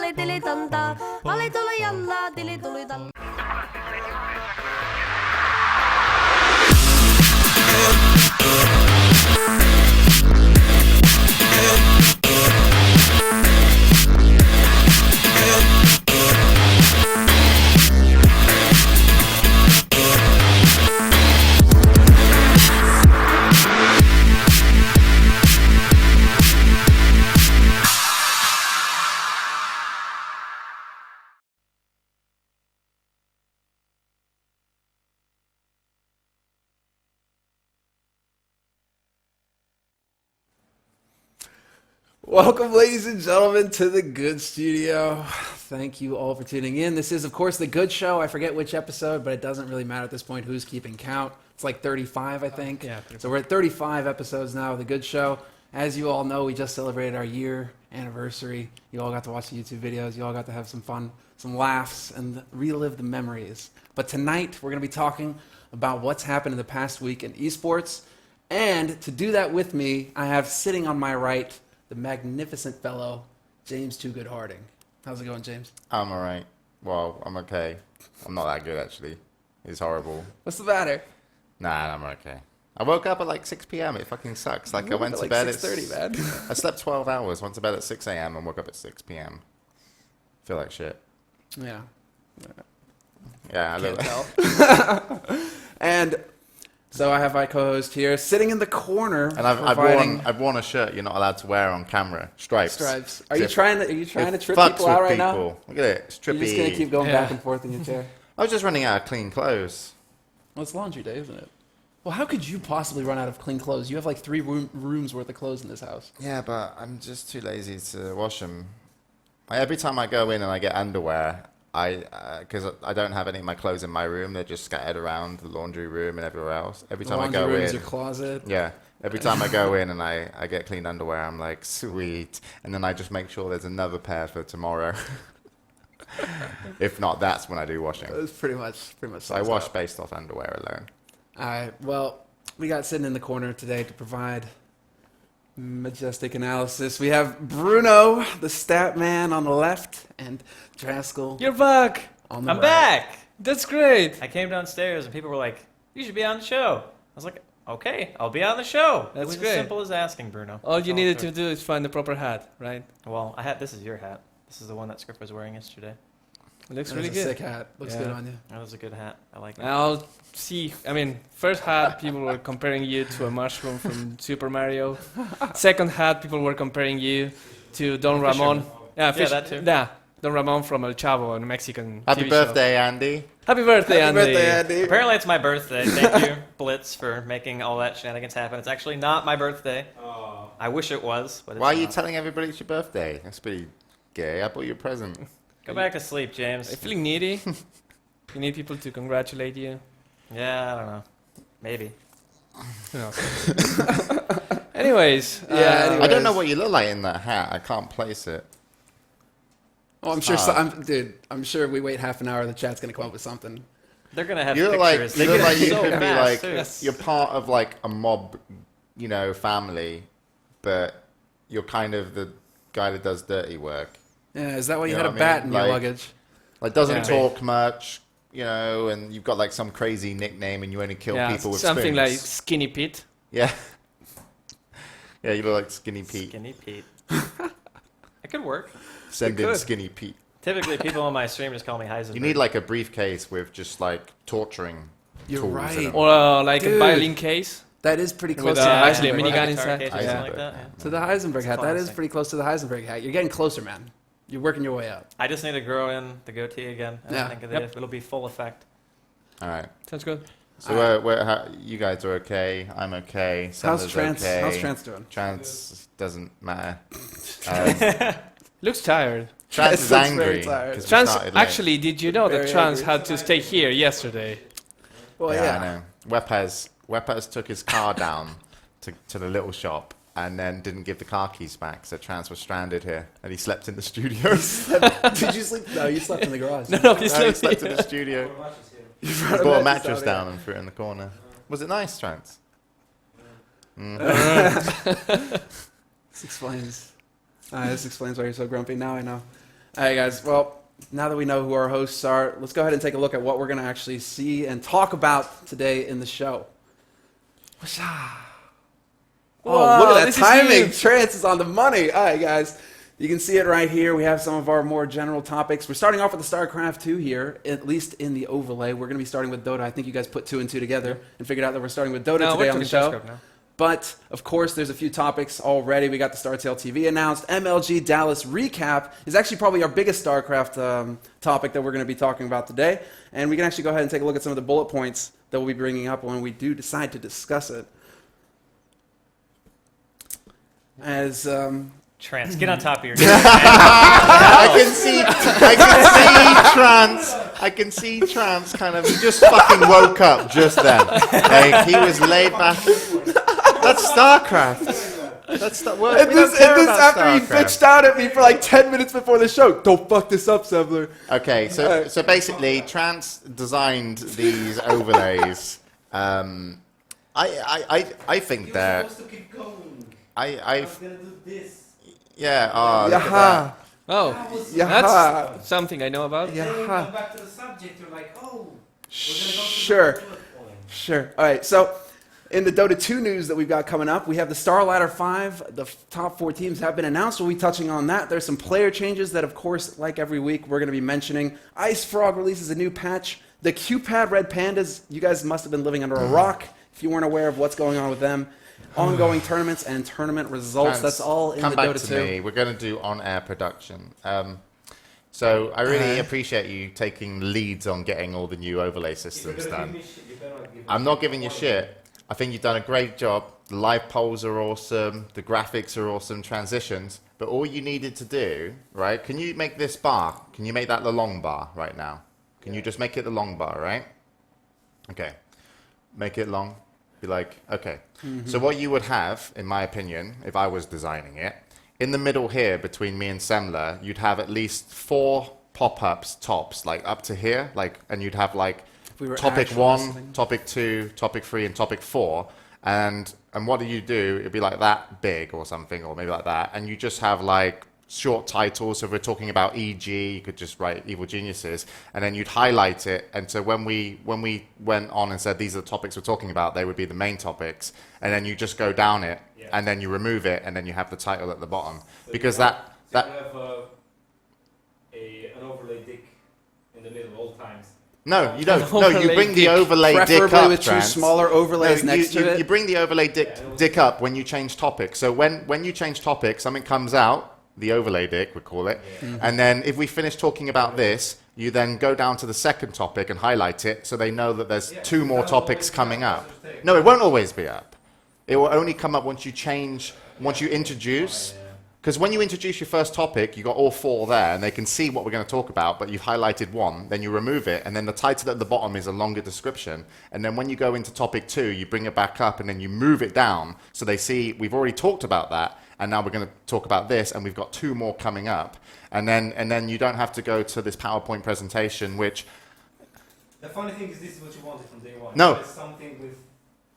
dali dili danda, ali dali yalla, dili duli danda. Welcome, ladies and gentlemen, to the Good Studio. Thank you all for tuning in. This is, of course, the Good Show. I forget which episode, but it doesn't really matter at this point who's keeping count. It's like 35, I think. Yeah, 35. So we're at 35 episodes now of the Good Show. As you all know, we just celebrated our year anniversary. You all got to watch the YouTube videos. You all got to have some fun, some laughs, and relive the memories. But tonight, we're going to be talking about what's happened in the past week in esports. And to do that with me, I have sitting on my right the magnificent fellow, James Too Good Harding. How's it going, James? I'm alright. Well, I'm okay. I'm not that good, actually. It's horrible. What's the matter? Nah, I'm okay. I woke up at like 6 p.m. It fucking sucks. Like, I went to like bed at 6:30, man. I slept 12 hours, went to bed at 6 a.m. and woke up at 6 p.m. Feel like shit. Yeah. Yeah, I Can't love tell. And so I have my co-host here, sitting in the corner. And I've worn a shirt you're not allowed to wear on camera. Stripes. Stripes. Are you trying to trip Fucks people out with right now? people. Look at it. It's trippy. You're just gonna keep going back and forth in your chair. I was just running out of clean clothes. Well, it's laundry day, isn't it? Well, how could you possibly run out of clean clothes? You have like 3 rooms worth of clothes in this house. Yeah, but I'm just too lazy to wash them. Every time I go in and I get underwear, because I don't have any of my clothes in my room, they're just scattered around the laundry room and everywhere else. Every time I go room is in, your closet. yeah. Every time I go in and I get clean underwear, I'm like, sweet. And then I just make sure there's another pair for tomorrow. If not, that's when I do washing. It's pretty much. So I wash based off underwear alone. All right. Well, we got sitting in the corner today to provide majestic analysis. We have Bruno, the Statman, on the left, and Draskyl. You're back. On the I'm right. back. That's great. I came downstairs and people were like, "You should be on the show." I was like, "Okay, I'll be on the show." That's it was great. as simple as asking, Bruno. All you That's needed it to took. do is find the proper hat, right? Well, this is your hat. This is the one that Script was wearing yesterday. It looks That really is a good. sick hat. Looks Yeah. good on you. That was a good hat. I like it. I'll see. I mean, first hat, people were comparing you to a mushroom from Super Mario. Second hat, people were comparing you to Don Ramon. Yeah, that too. Yeah, Don Ramon from El Chavo, a Mexican Happy TV show. birthday, Andy. Happy birthday, Happy Andy. birthday, Andy. Apparently, it's my birthday. Thank you, Blitz, for making all that shenanigans happen. It's actually not my birthday. I wish it was, but it's Why are you not. telling everybody it's your birthday? That's pretty gay. I bought you a present. Go back to sleep, Are James. you feeling needy? You need people to congratulate you? Yeah, I don't know. Maybe. Who knows? Anyways. Yeah, I don't know what you look like in that hat. I can't place it. Oh, I'm sure. I'm sure. We wait half an hour. The chat's gonna come up with something. They're gonna have You look like pictures. you look like you So could be fast, like too. Yes. you're part of like a mob, family, but you're kind of the guy that does dirty work. Yeah, is that why you You had know a what I bat mean? in your Like- luggage? Like doesn't Yeah. talk much, and you've got like some crazy nickname and you only kill Yeah, people with something spoons. like Skinny Pete. Yeah. Yeah, you look like Skinny Pete. Skinny Pete. It could work. Send It in could. Skinny Pete. Typically, people on my stream just call me Heisenberg. You need like a briefcase with just like torturing You're tools right. in it. Or like Dude. a violin case. That is pretty close With, to the actually a Heisenberg Or minigun like hat. a inside. guitar case or something like Heisenberg. that. Yeah. To the Heisenberg hat. That is classic. pretty close to the Heisenberg hat. You're getting closer, man. You're working your way up. I just need to grow in the goatee again. And Yeah. I think Yep. it'll be full effect. All right. Sounds good. So you guys are okay. I'm okay. How's Sanders Trance? okay. How's Trance doing? Trance doesn't matter. Looks tired. Trance is Looks very angry. tired. 'cause we Trans, started late. actually, did you know that Very Trans angry. had to stay here yesterday? Well, yeah, yeah. I know. Wepez took his car down to the little shop and then didn't give the car keys back, so Trance was stranded here and he slept in the studio. Did you sleep? No, you slept in the garage. No, he's No, he still slept in here. the studio. You He brought brought a mattress mattress down down and threw it in the corner. Was it nice, Trance? This explains why you're so grumpy. Now I know. All right, guys. Well, now that we know who our hosts are, let's go ahead and take a look at what we're going to actually see and talk about today in the show. Oh, look at that timing. Trance is on the money. All right, guys. You can see it right here. We have some of our more general topics. We're starting off with the StarCraft 2 here, at least in the overlay. We're going to be starting with Dota. I think you guys put 2 and 2 together and figured out that we're starting with Dota today on the show. But, of course, there's a few topics already. We got the StarTale TV announced. MLG Dallas recap is actually probably our biggest StarCraft topic that we're going to be talking about today. And we can actually go ahead and take a look at some of the bullet points that we'll be bringing up when we do decide to discuss it. As Trance, get on top of your I can see Trance kind of, he just fucking woke up just then. Like, he was laid back. That's StarCraft. That's what and this after he bitched out at me for like 10 minutes before the show. Don't fuck this up, Semmler. Okay, so basically, Trance designed these overlays. I think that I yeah. Oh, look at that. Oh, Yeah. that's something I know about. Yeah. Come back to the subject, you're like, oh, Sure. Sure. All right. So, in the Dota 2 news that we've got coming up, we have the Star Ladder 5. The top 4 teams have been announced. We'll be touching on that. There's some player changes that, of course, like every week, we're going to be mentioning. Ice Frog releases a new patch. The Q-Pad Red Pandas, you guys must have been living under a rock if you weren't aware of what's going on with them. Ongoing tournaments and tournament results. That's all in the Dota 2. Come back to me. We're going to do on-air production. So I really appreciate you taking leads on getting all the new overlay systems done. I'm not giving you shit. I think you've done a great job. The live polls are awesome. The graphics are awesome. Transitions. But all you needed to do, right? Can you make this bar? Can you make that the long bar right now? Can you just make it the long bar, right? Okay. Make it long. Be like, okay. So what you would have, in my opinion, if I was designing it, in the middle here between me and Semmler, you'd have at least 4 pop-ups tops, like up to here, like, and you'd have like topic 1, topic 2, topic 3, and topic 4. And what do? It'd be like that big or something, or maybe like that, and you just have like short titles. So if we're talking about EG, you could just write Evil Geniuses, and then you'd highlight it. And so when we went on and said these are the topics we're talking about, they would be the main topics. And then you just go down it, and then you remove it, and then you have the title at the bottom. So because you that have an overlay dick in the middle all times. no, you don't. No, you bring the overlay dick up. Preferably with 2 Trans. smaller overlays next to it. You bring the overlay dick up when you change topics. So when you change topic, something comes out. The overlay dick, we call it. And then if we finish talking about this, you then go down to the second topic and highlight it so they know that there's 2 more topics coming up. No, it won't always be up. It will only come up once you introduce. Because when you introduce your first topic, you got all 4 there, and they can see what we're going to talk about, but you've highlighted 1, then you remove it, and then the title at the bottom is a longer description. And then when you go into topic 2, you bring it back up, and then you move it down, so they see we've already talked about that, and now we're going to talk about this, and we've got 2 more coming up. And then you don't have to go to this PowerPoint presentation, which... The funny thing is this is what you wanted from day one. No. There's something with...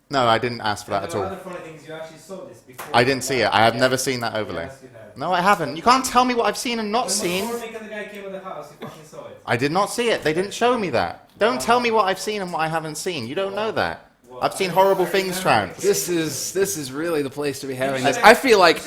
No, I didn't ask for that at all. The other funny thing is you actually saw this before. I didn't see it. I have never seen that overlay. Yes, you have. No, I haven't. You can't tell me what I've seen and not seen. When McCormick and the guy came in the house, you fucking saw it. I did not see it. They didn't show me that. Don't tell me what I've seen and what I haven't seen. You don't know that. I've seen horrible things, Trans. This is really the place to be having this. I feel like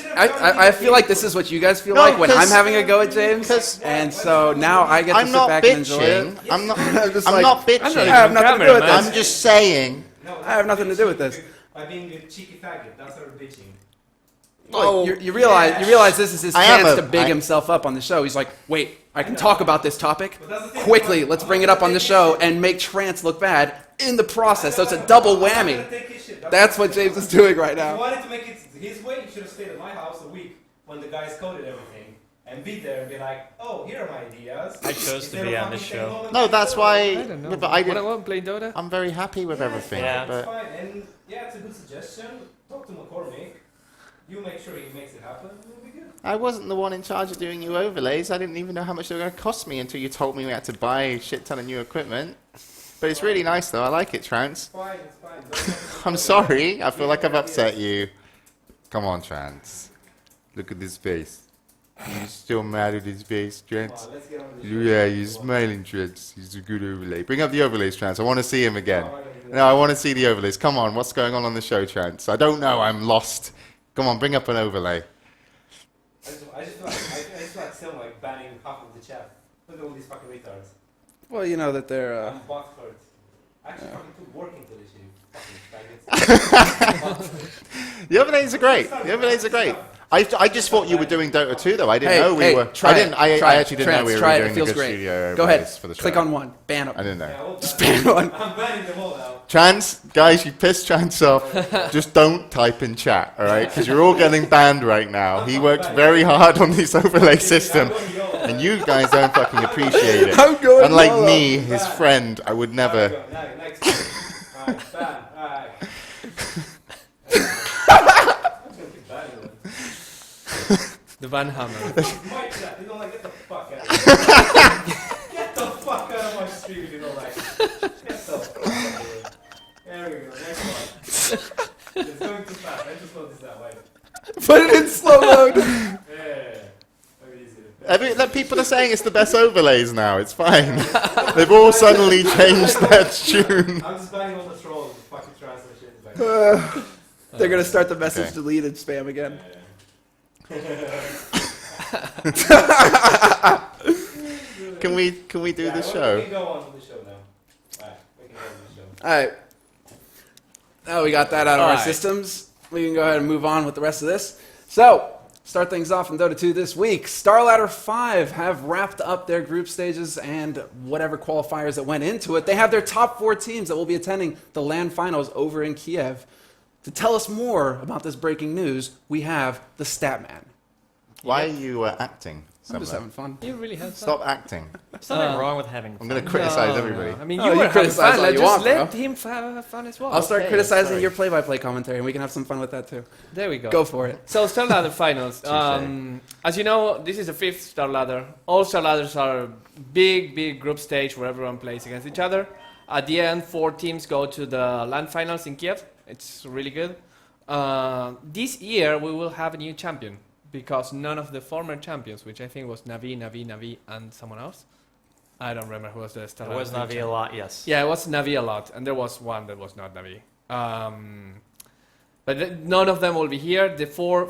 this is what you guys feel like when I'm having a go at James, and so now I get to sit back and enjoy it. I'm not I bitching. have nothing to do with this. I'm just saying. I have nothing to do with this. By being a cheeky faggot, that's our bitching. Oh, you realize this is his chance to big himself up on the show. He's like, wait, I can talk about this topic quickly. Let's bring it up on the show and make Trance look bad in the process. So it's a double whammy. That's what James is doing right If you now. wanted to make it his way, you should have stayed at my house a week when the guys coded everything and be there and be like, oh, here are my ideas. I chose to be on this show. No, that's why. I don't know. But I didn't. Want to play Dota? I'm very happy with everything. Yeah. It's But fine. And yeah, it's a good suggestion. Talk to McCormick. You make sure he makes it happen. It'll be good. I wasn't the one in charge of doing new overlays. I didn't even know how much they were going to cost me until you told me we had to buy a shit ton of new equipment. But it's really nice though. I like it, Trans. It's fine. It's fine. I'm sorry. I feel like I've upset you. Come on, Trans. Look at this face. You still mad at his face, Trent? Come on, let's get on with the show. Yeah, you're smiling, Trent. He's a good overlay. Bring up the overlays, Trent. I want to see him again. No, I'm not gonna do that. No, I want to see the overlays. Come on, what's going on the show, Trent? I don't know. I'm lost. Come on, bring up an overlay. I just feel like still like banning half of the chat. Look at all these fucking retards. Well, you know that they're. I'm bot for it. I actually fucking put work into this, you fucking faggots. The overlays are great. The overlays are great. I just thought you were doing Dota 2 though. I didn't know we were. Try it. I actually didn't know we were Try it. doing It the feels good great. studio Go ahead. overlays for the show. Click on one. Ban I them. didn't know. Yeah, well, Just ban one. I'm banning them all now. Trans, guys, you pissed Trans off. Just don't type in chat, all right? Because you're all getting banned right now. He worked very hard on this overlay system, and you guys don't fucking appreciate it. I'm going Unlike YOLO. me, his friend, I would never. Next. Alright, ban. Alright. I'm gonna keep banning them. The Van Hammer. Mic chat, you don't like, get the fuck out of here. Get the fuck out of my stream if you don't like. Get the fuck out of here. There we go, next one. It's going too fast, I just noticed that, like. Put it in slow mode. Yeah. Very easy. Like, people are saying it's the best overlays now. It's fine. They've all suddenly changed their tune. I'm just banning all the trolls, the fucking trans and shit. Like, They're gonna start the message Okay. deleted spam again. Can we do the We show? can go on with the show now. Alright, we can go on with the show. All right. Now we got that out of our Alright. systems. We can go ahead and move on with the rest of this. So, start things off in Dota 2 this week. Starladder 5 have wrapped up their group stages and whatever qualifiers that went into it. They have their top 4 teams that will be attending the LAN finals over in Kiev. To tell us more about this breaking news, we have the Statman. Why are you acting? I'm just Semmler? having fun. You really had Stop acting. There's nothing wrong with having I'm fun. going to criticize everybody. I mean, Oh, you you were having criticize fun. all Like, you just want, let bro. him have fun as well. I'll start Okay, criticizing sorry. your play-by-play commentary, and we can have some fun with that too. There we go. Go for it. So Starladder finals. Touché. As you know, this is the 5th Starladder. All Starladders are big group stage where everyone plays against each other. At the end, 4 teams go to the LAN finals in Kiev. It's really good. This year we will have a new champion because none of the former champions, which I think was Navi, and someone else. I don't remember who was the Starladder. There was champion. Navi a lot, yes. Yeah, it was Navi a lot, and there was one that was not Navi. But none of them will be here. The 4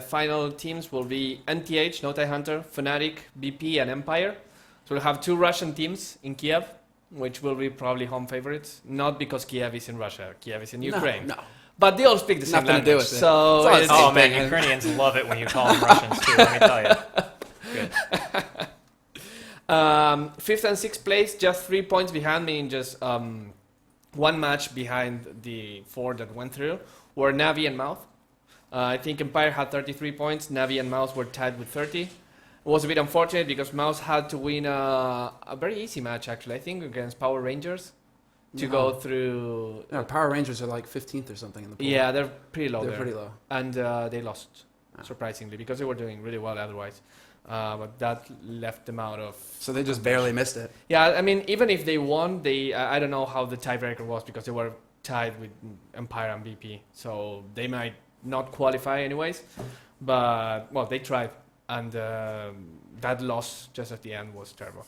final teams will be NTH, No Tie Hunter, Fnatic, BP, and Empire. So we'll have 2 Russian teams in Kiev, which will be probably home favorites. Not because Kiev is in Russia, Kiev is in Ukraine. No. But they all speak the same Nothing to do language. with it. So It's all the it's- Oh same man, thing. Ukrainians love it when you call them Russians too, let me tell you. Good. 5th and 6th place, just 3 points behind me, in just 1 match behind the 4 that went through, were Navi and Mouth. I think Empire had 33 points, Navi and Mouse were tied with 30. It was a bit unfortunate because Mouse had to win a very easy match, actually, I think, against Power Rangers to go through. No, Power Rangers are like 15th or something in the pool. Yeah, they're pretty low They're there. pretty low. And they lost, surprisingly, because they were doing really well otherwise. But that left them out of. So they just barely missed it. Yeah, I mean, even if they won, I don't know how the tiebreaker was because they were tied with Empire and BP, so they might not qualify anyways. But well, they tried, and that loss just at the end was terrible.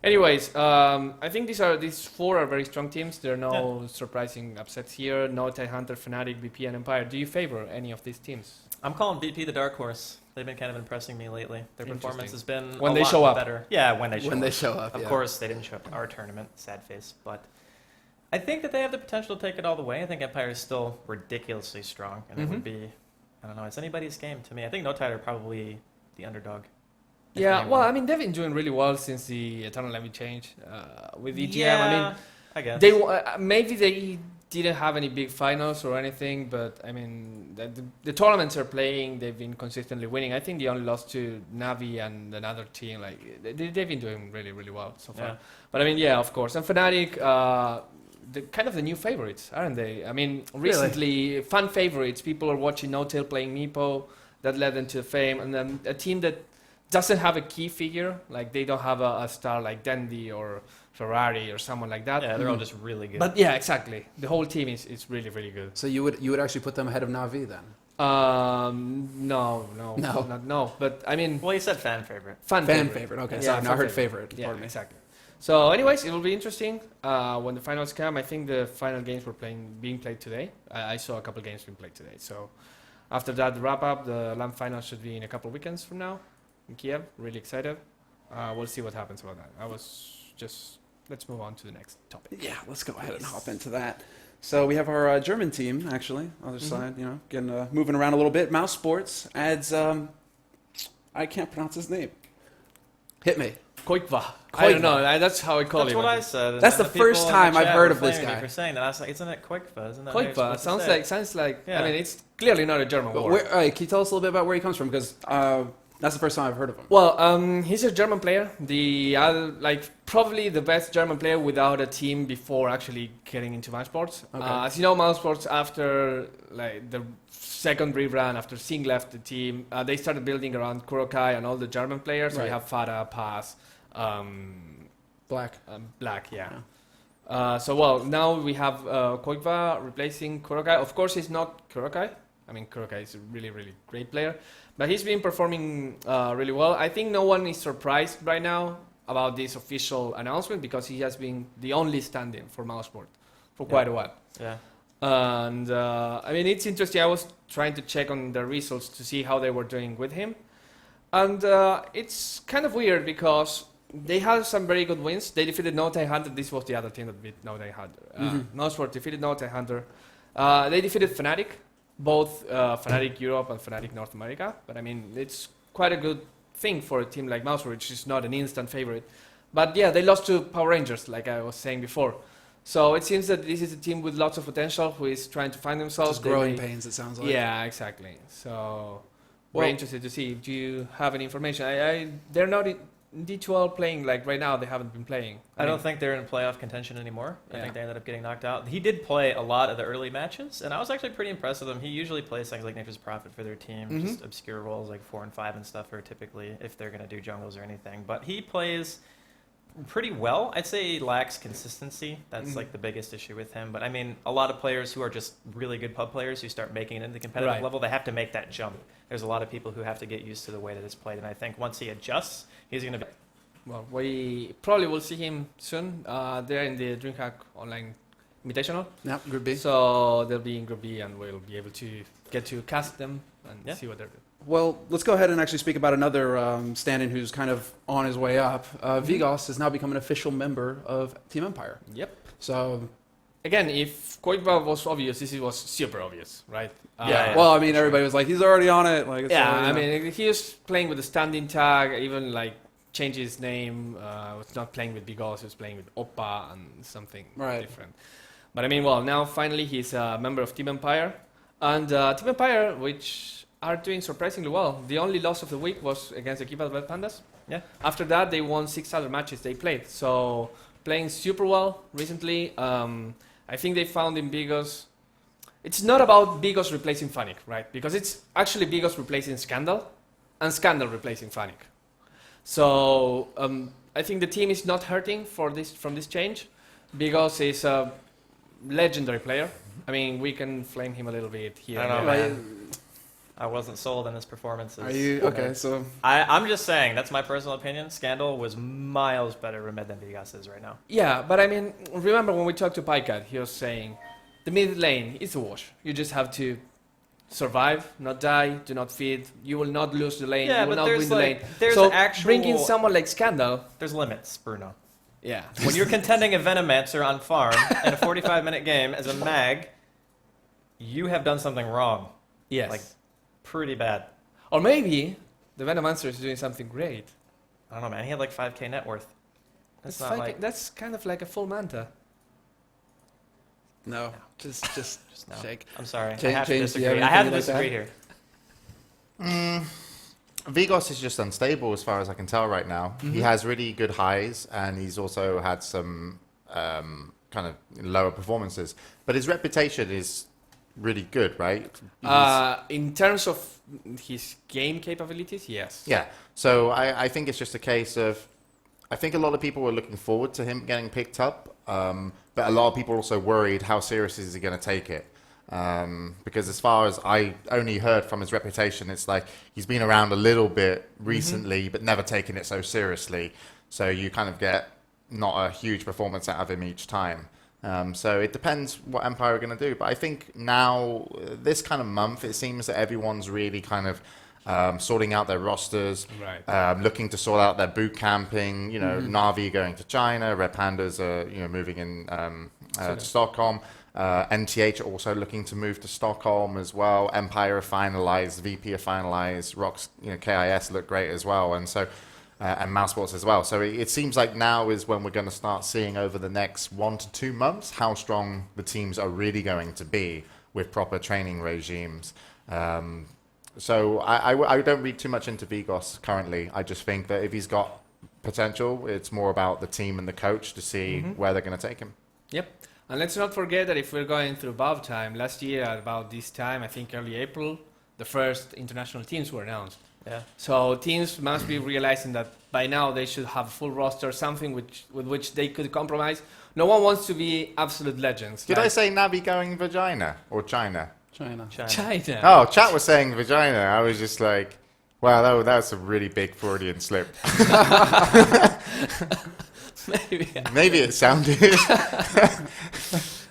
Anyways, I think these 4 are very strong teams. There are no surprising upsets here. No Tie Hunter, Fnatic, BP, and Empire. Do you favor any of these teams? I'm calling BP the dark horse. They've been kind of impressing me lately. Their performance has been When a they lot show up. better. Yeah, when they show When up. they show up, Of yeah. course, they didn't show up to our tournament. Sad face, but I think that they have the potential to take it all the way. I think Empire is still ridiculously strong, and it would be, I don't know, it's anybody's game to me. I think No Tide are probably the underdog. if Yeah, anyone. well, I mean, they've been doing really well since the Eternal Envy change with EGM. Yeah, I mean, I guess. maybe they didn't have any big finals or anything, but I mean, the tournaments are playing. They've been consistently winning. I think they only lost to Navi and another team. Like they've been doing really, really well so far. Yeah. But I mean, yeah, of course. And Fnatic, the kind of the new favorites, aren't they? I mean, recently fan favorites. People are watching No Tail playing Meepo. That led them to fame, and then a team that doesn't have a key figure, like they don't have a star like Dandy or Ferrari or someone like that. Yeah, they're all just really good. But yeah, exactly. The whole team is really, really good. So you would actually put them ahead of Navi then? No. No. But I mean, Well, you said fan favorite. fan favorite. Okay, Yeah, sorry. No, I fan heard favorite. Yeah, Pardon me. exactly. So, anyways, it will be interesting when the finals come. I think the final games were being played today. I saw a couple games being played today. So, after that wrap up, the LAM final should be in a couple of weekends from now in Kiev. Really excited. We'll see what happens about that. Let's move on to the next topic. Yeah, let's go ahead and hop into that. So we have our German team, actually, other side, getting moving around a little bit. Mouse Sports adds, I can't pronounce his name. Hit me. Koikva. I don't know. That's how I call That's him. what I said. That's and the people first in time I've chat heard were of this flaming me guy. for saying that. I was like, isn't it Koikva? Isn't that how you're Koikva. supposed to Sounds like. Yeah. I mean, it's clearly not a German word. Can you tell us a little bit about where he comes from? Because that's the first time I've heard of him. Well, he's a German player. Probably the best German player without a team before actually getting into mouse sports. Okay. As you know, mouse sports after the second rebrand, after Singh left the team, they started building around Kurokai and all the German players. So Right. we have Fada, Paz, Black. Black, yeah. Now we have Koikva replacing Kurokai. Of course, he's not Kurokai. I mean, Kurokai is a really, really great player. But he's been performing really well. I think no one is surprised right now about this official announcement because he has been the only stand-in for Mouseport for quite a while. Yeah. And I mean, it's interesting. I was trying to check on the results to see how they were doing with him. And it's kind of weird because they had some very good wins. They defeated No Time Hunter. This was the other team that beat No Time Hunter. Mouseport defeated No Time Hunter. They defeated Fnatic, both Fnatic Europe and Fnatic North America. But I mean, it's quite a good thing for a team like Mouseport, which is not an instant favorite. But yeah, they lost to Power Rangers, like I was saying before. So it seems that this is a team with lots of potential who is trying to find themselves. Just growing pains, it sounds like. Yeah, exactly. So we're interested to see. Do you have any information? They're not in D2L playing like right now. They haven't been playing. I don't think they're in playoff contention anymore. I Yeah. think they ended up getting knocked out. He did play a lot of the early matches, and I was actually pretty impressed with him. He usually plays things like Nature's Prophet for their team, just obscure roles like 4 and 5 and stuff are typically if they're going to do jungles or anything. But he plays pretty well. I'd say he lacks consistency. That's like the biggest issue with him. But I mean, a lot of players who are just really good pub players who start making it into the competitive Right. level, they have to make that jump. There's a lot of people who have to get used to the way that it's played, and I think once he adjusts, he's going to be. Well, we probably will see him soon. They're in the DreamHack Online Invitational. Yeah, Group B. So they'll be in Group B and we'll be able to get to cast them and Yeah. see what they're doing. Well, let's go ahead and actually speak about another stand-in who's kind of on his way up. Vigos has now become an official member of Team Empire. Yep. So, Again, if Koikva was obvious, this was super obvious, right? Yeah. well, I mean, everybody was like, he's already on it. Like, it's Yeah, already, I you know. mean, he was playing with the standing tag, even like changed his name. Was not playing with Bigos, he was playing with Oppa and something different. But I mean, well, now finally he's a member of Team Empire. And Team Empire, which are doing surprisingly well. The only loss of the week was against the Kiva Red Pandas. Yeah. After that, they won 6 other matches they played. So playing super well recently. I think they found in Bigos. It's not about Bigos replacing Fnatic, right? Because it's actually Bigos replacing Scandal and Scandal replacing Fnatic. So I think the team is not hurting from this change. Bigos is a legendary player. I mean, we can flame him a little bit here. I don't and know, there. man. I wasn't sold on his performances. Are you okay? So I'm just saying, that's my personal opinion. Scandal was miles better Remed than Vegas is right now. Yeah, but I mean, remember when we talked to Pycat, he was saying, the mid lane is a wash. You just have to survive, not die, do not feed. You will not lose the lane. Yeah, you will but not there's win the like- lane. there's so actual- bringing someone like Scandal, There's limits, Bruno. yeah. When you're contending a Venomancer on farm in a 45-minute game as a mag, you have done something wrong. Yes. Like, pretty bad. Or maybe the Venomancer is doing something great. I don't know, man. He had like 5k net worth. That's not like... That's kind of like a full Manta. no, just No. shake. I'm sorry. I James, have to do you disagree. have I have to anything like disagree that? here. Vigos is just unstable as far as I can tell right now. He has really good highs, and he's also had some kind of lower performances. But his reputation is really good, right? In terms of his game capabilities, yes. Yeah. So I think it's just a case of, I think a lot of people were looking forward to him getting picked up, but a lot of people are also worried how serious is he going to take it. Because as far as I only heard from his reputation, it's like he's been around a little bit recently, but never taken it so seriously. So you kind of get not a huge performance out of him each time. So it depends what Empire are going to do. But I think now, this kind of month, it seems that everyone's really kind of sorting out their rosters, looking to sort out their boot camping. You know, Na'Vi going to China, Red Pandas are moving in to Stockholm. NTH also looking to move to Stockholm as well. Empire are finalized, VP are finalized, Rocks, KIS look great as well, and so and Mousesports as well. So it seems like now is when we're going to start seeing over the next 1 to 2 months how strong the teams are really going to be with proper training regimes. So I don't read too much into Vigos currently. I just think that if he's got potential, it's more about the team and the coach to see where they're going to take him. Yep. And let's not forget that if we're going through Valve time, last year at about this time, I think early April, the first international teams were announced. Yeah. So teams must be realizing that by now they should have a full roster, something with which they could compromise. No one wants to be absolute legends. Did I say Navi going vagina or China? China. China. Oh, chat was saying vagina. I was just like, wow, that's a really big Freudian slip. Maybe it sounded.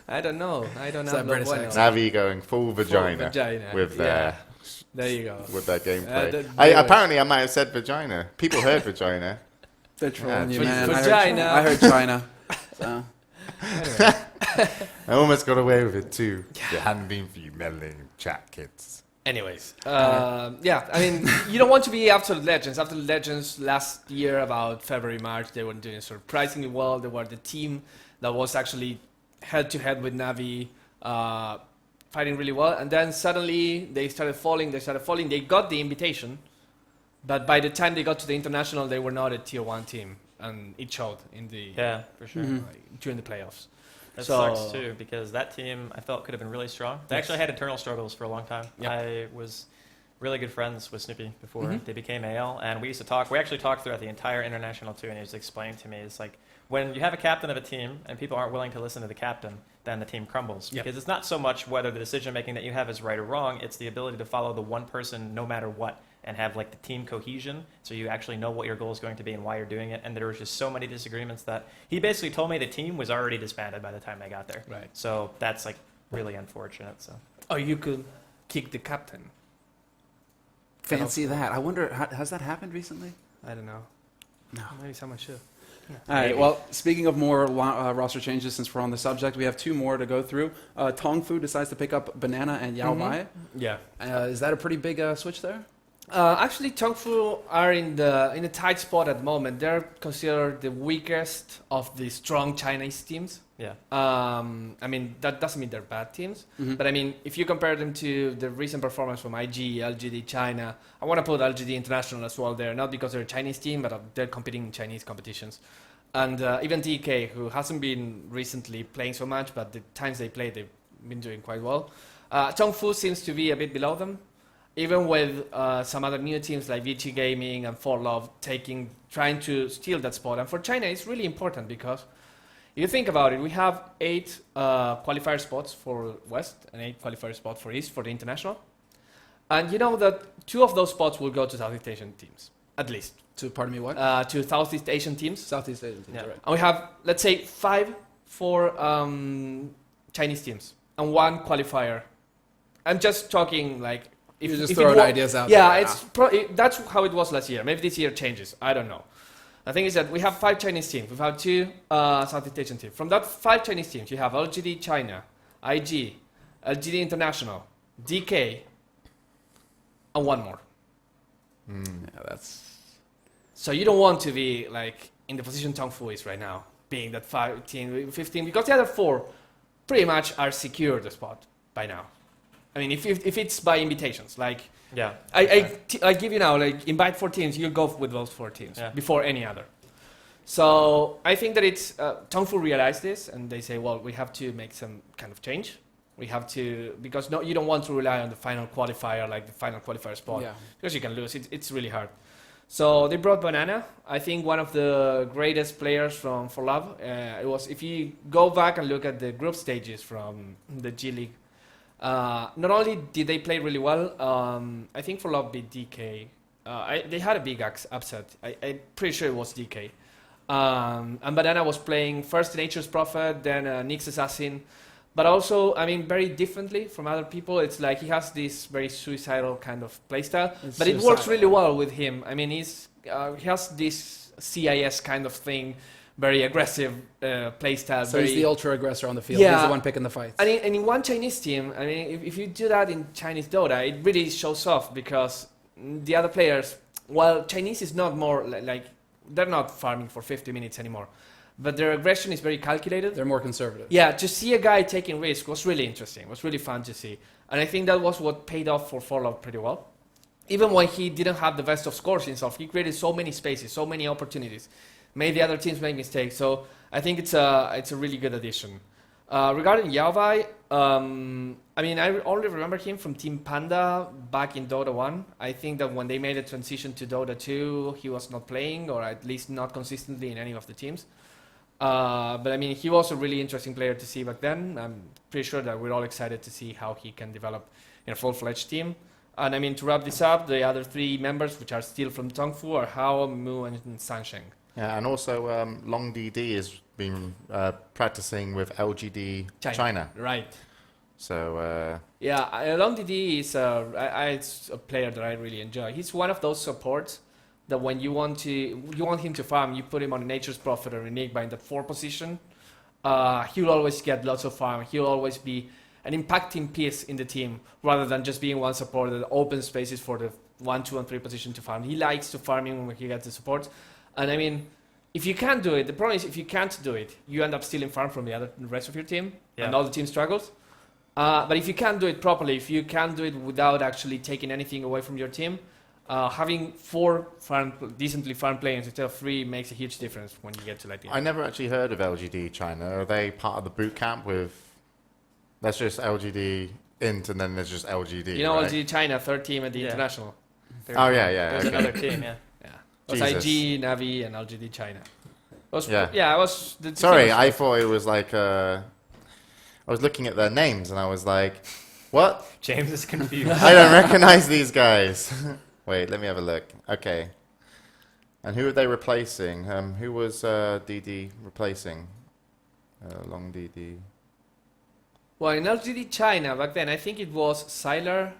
I don't know. I don't know. Navi going full vagina, with their. There you go. With their gameplay. Apparently, I might have said vagina. People heard vagina. They're trolling you, man. Vagina. I heard China. So. Anyway. I almost got away with it too. It hadn't been for you meddling chat kids. Anyways, I mean, you don't want to be absolute legends. Absolute legends last year, about February, March, they were doing surprisingly well. They were the team that was actually head-to-head with Navi, fighting really well. And then suddenly they started falling. They got the invitation, but by the time they got to the international, they were not a tier 1 team. And it showed in the for sure during the playoffs. That sucks too, because that team I felt could have been really strong. They actually had internal struggles for a long time. Yep. I was really good friends with Snoopy before they became AL, and we used to talk. We actually talked throughout the entire international too, and he was explaining to me, it's like when you have a captain of a team and people aren't willing to listen to the captain, then the team crumbles. Yep. Because it's not so much whether the decision making that you have is right or wrong, it's the ability to follow the one person no matter what, and have like the team cohesion, so you actually know what your goal is going to be and why you're doing it. And there was just so many disagreements that he basically told me the team was already disbanded by the time they got there. Right. So that's like really unfortunate. So. Oh, you could kick the captain. Fancy that. I wonder, has that happened recently? I don't know. No. Maybe someone should. Yeah. All right. Well, speaking of more roster changes, since we're on the subject, we have 2 more to go through. Tong Fu decides to pick up Banana and Yao Bai. Yeah. Is that a pretty big switch there? Actually, Tongfu are in a tight spot at the moment. They're considered the weakest of the strong Chinese teams. Yeah. I mean, that doesn't mean they're bad teams. But I mean, if you compare them to the recent performance from IG, LGD China, I want to put LGD International as well there, not because they're a Chinese team, but they're competing in Chinese competitions. And even DK, who hasn't been recently playing so much, but the times they play, they've been doing quite well. Tongfu seems to be a bit below them. Even with some other new teams like VG Gaming and For Love trying to steal that spot. And for China, it's really important because if you think about it, we have 8 qualifier spots for West and 8 qualifier spots for East for the international. And you know that 2 of those spots will go to Southeast Asian teams, at least. Pardon me, what? To Southeast Asian teams. Southeast Asian teams, right. And we have, let's say, 5 for Chinese teams and 1 qualifier. I'm just talking like... You're just throwing ideas out there. Yeah, that's how it was last year. Maybe this year changes. I don't know. The thing is that we have 5 Chinese teams. We have 2 Southeast Asian teams. From that 5 Chinese teams, you have LGD China, IG, LGD International, DK, and 1 more. Yeah, that's... So you don't want to be like in the position Tongfu is right now, being that 15, because the other 4 pretty much are secure the spot by now. I mean, if it's by invitations, like I give you now, like invite 4 teams, you'll go with those 4 teams before any other. So I think that it's Tongfu realized this, and they say, well, we have to make some kind of change. We have to, because you don't want to rely on the final qualifier, like the final qualifier spot, because you can lose. It's really hard. So they brought Banana. I think one of the greatest players from For Love. It was, if you go back and look at the group stages from the G League. Not only did they play really well, I think for Love beat DK. They had a big upset. I'm pretty sure it was DK. And Banana was playing first Nature's Prophet, then Nyx Assassin. But also, I mean, very differently from other people. It's like he has this very suicidal kind of playstyle, but it works really well with him. I mean, he has this CIS kind of thing, very aggressive playstyle. So he's the ultra aggressor on the field. Yeah. He's the one picking the fights. And in one Chinese team, I mean, if you do that in Chinese Dota, it really shows off because the other players, while Chinese is not more like they're not farming for 50 minutes anymore, but their aggression is very calculated. They're more conservative. Yeah, to see a guy taking risk was really interesting. It was really fun to see. And I think that was what paid off for Fallout pretty well. Even when he didn't have the best of scores himself, he created so many spaces, so many opportunities, made the other teams make mistakes. So I think it's a really good addition. Regarding Yaobai, I mean, I only remember him from Team Panda back in Dota 1. I think that when they made the transition to Dota 2, he was not playing, or at least not consistently in any of the teams. But I mean, he was a really interesting player to see back then. I'm pretty sure that we're all excited to see how he can develop in a full-fledged team. And I mean, to wrap this up, the other three members, which are still from Tongfu, are Hao, Mu, and Sansheng. Yeah, and also Long DD has been practicing with LGD China. Right. So yeah, Long DD is it's a player that I really enjoy. He's one of those supports that when you want him to farm, you put him on Nature's Prophet or Enigma in that 4 position. He'll always get lots of farm. He'll always be an impacting piece in the team rather than just being one support that opens spaces for the 1, 2, and 3 position to farm. He likes to farm him when he gets the support. And I mean, if you can't do it, the problem is if you can't do it, you end up stealing farm from the rest of your team, and all the team struggles. But if you can't do it properly, if you can't do it without actually taking anything away from your team, having 4 decently farm players instead of 3 makes a huge difference when you get to late game. I never actually heard of LGD China. Are they part of the boot camp with? That's just LGD int, and then there's just LGD. You know, right? LGD China, 3rd team at the international. Oh yeah. There's Okay. another team, yeah. It was Jesus. IG, Navi, and LGD China. Yeah. I was. Sorry, I thought it was like. I was looking at their names and I was like, "What? James is confused. I don't recognize these guys." Wait, let me have a look. Okay. And who are they replacing? Who was DD replacing? Long DD. Well, in LGD China back then, I think it was Sylar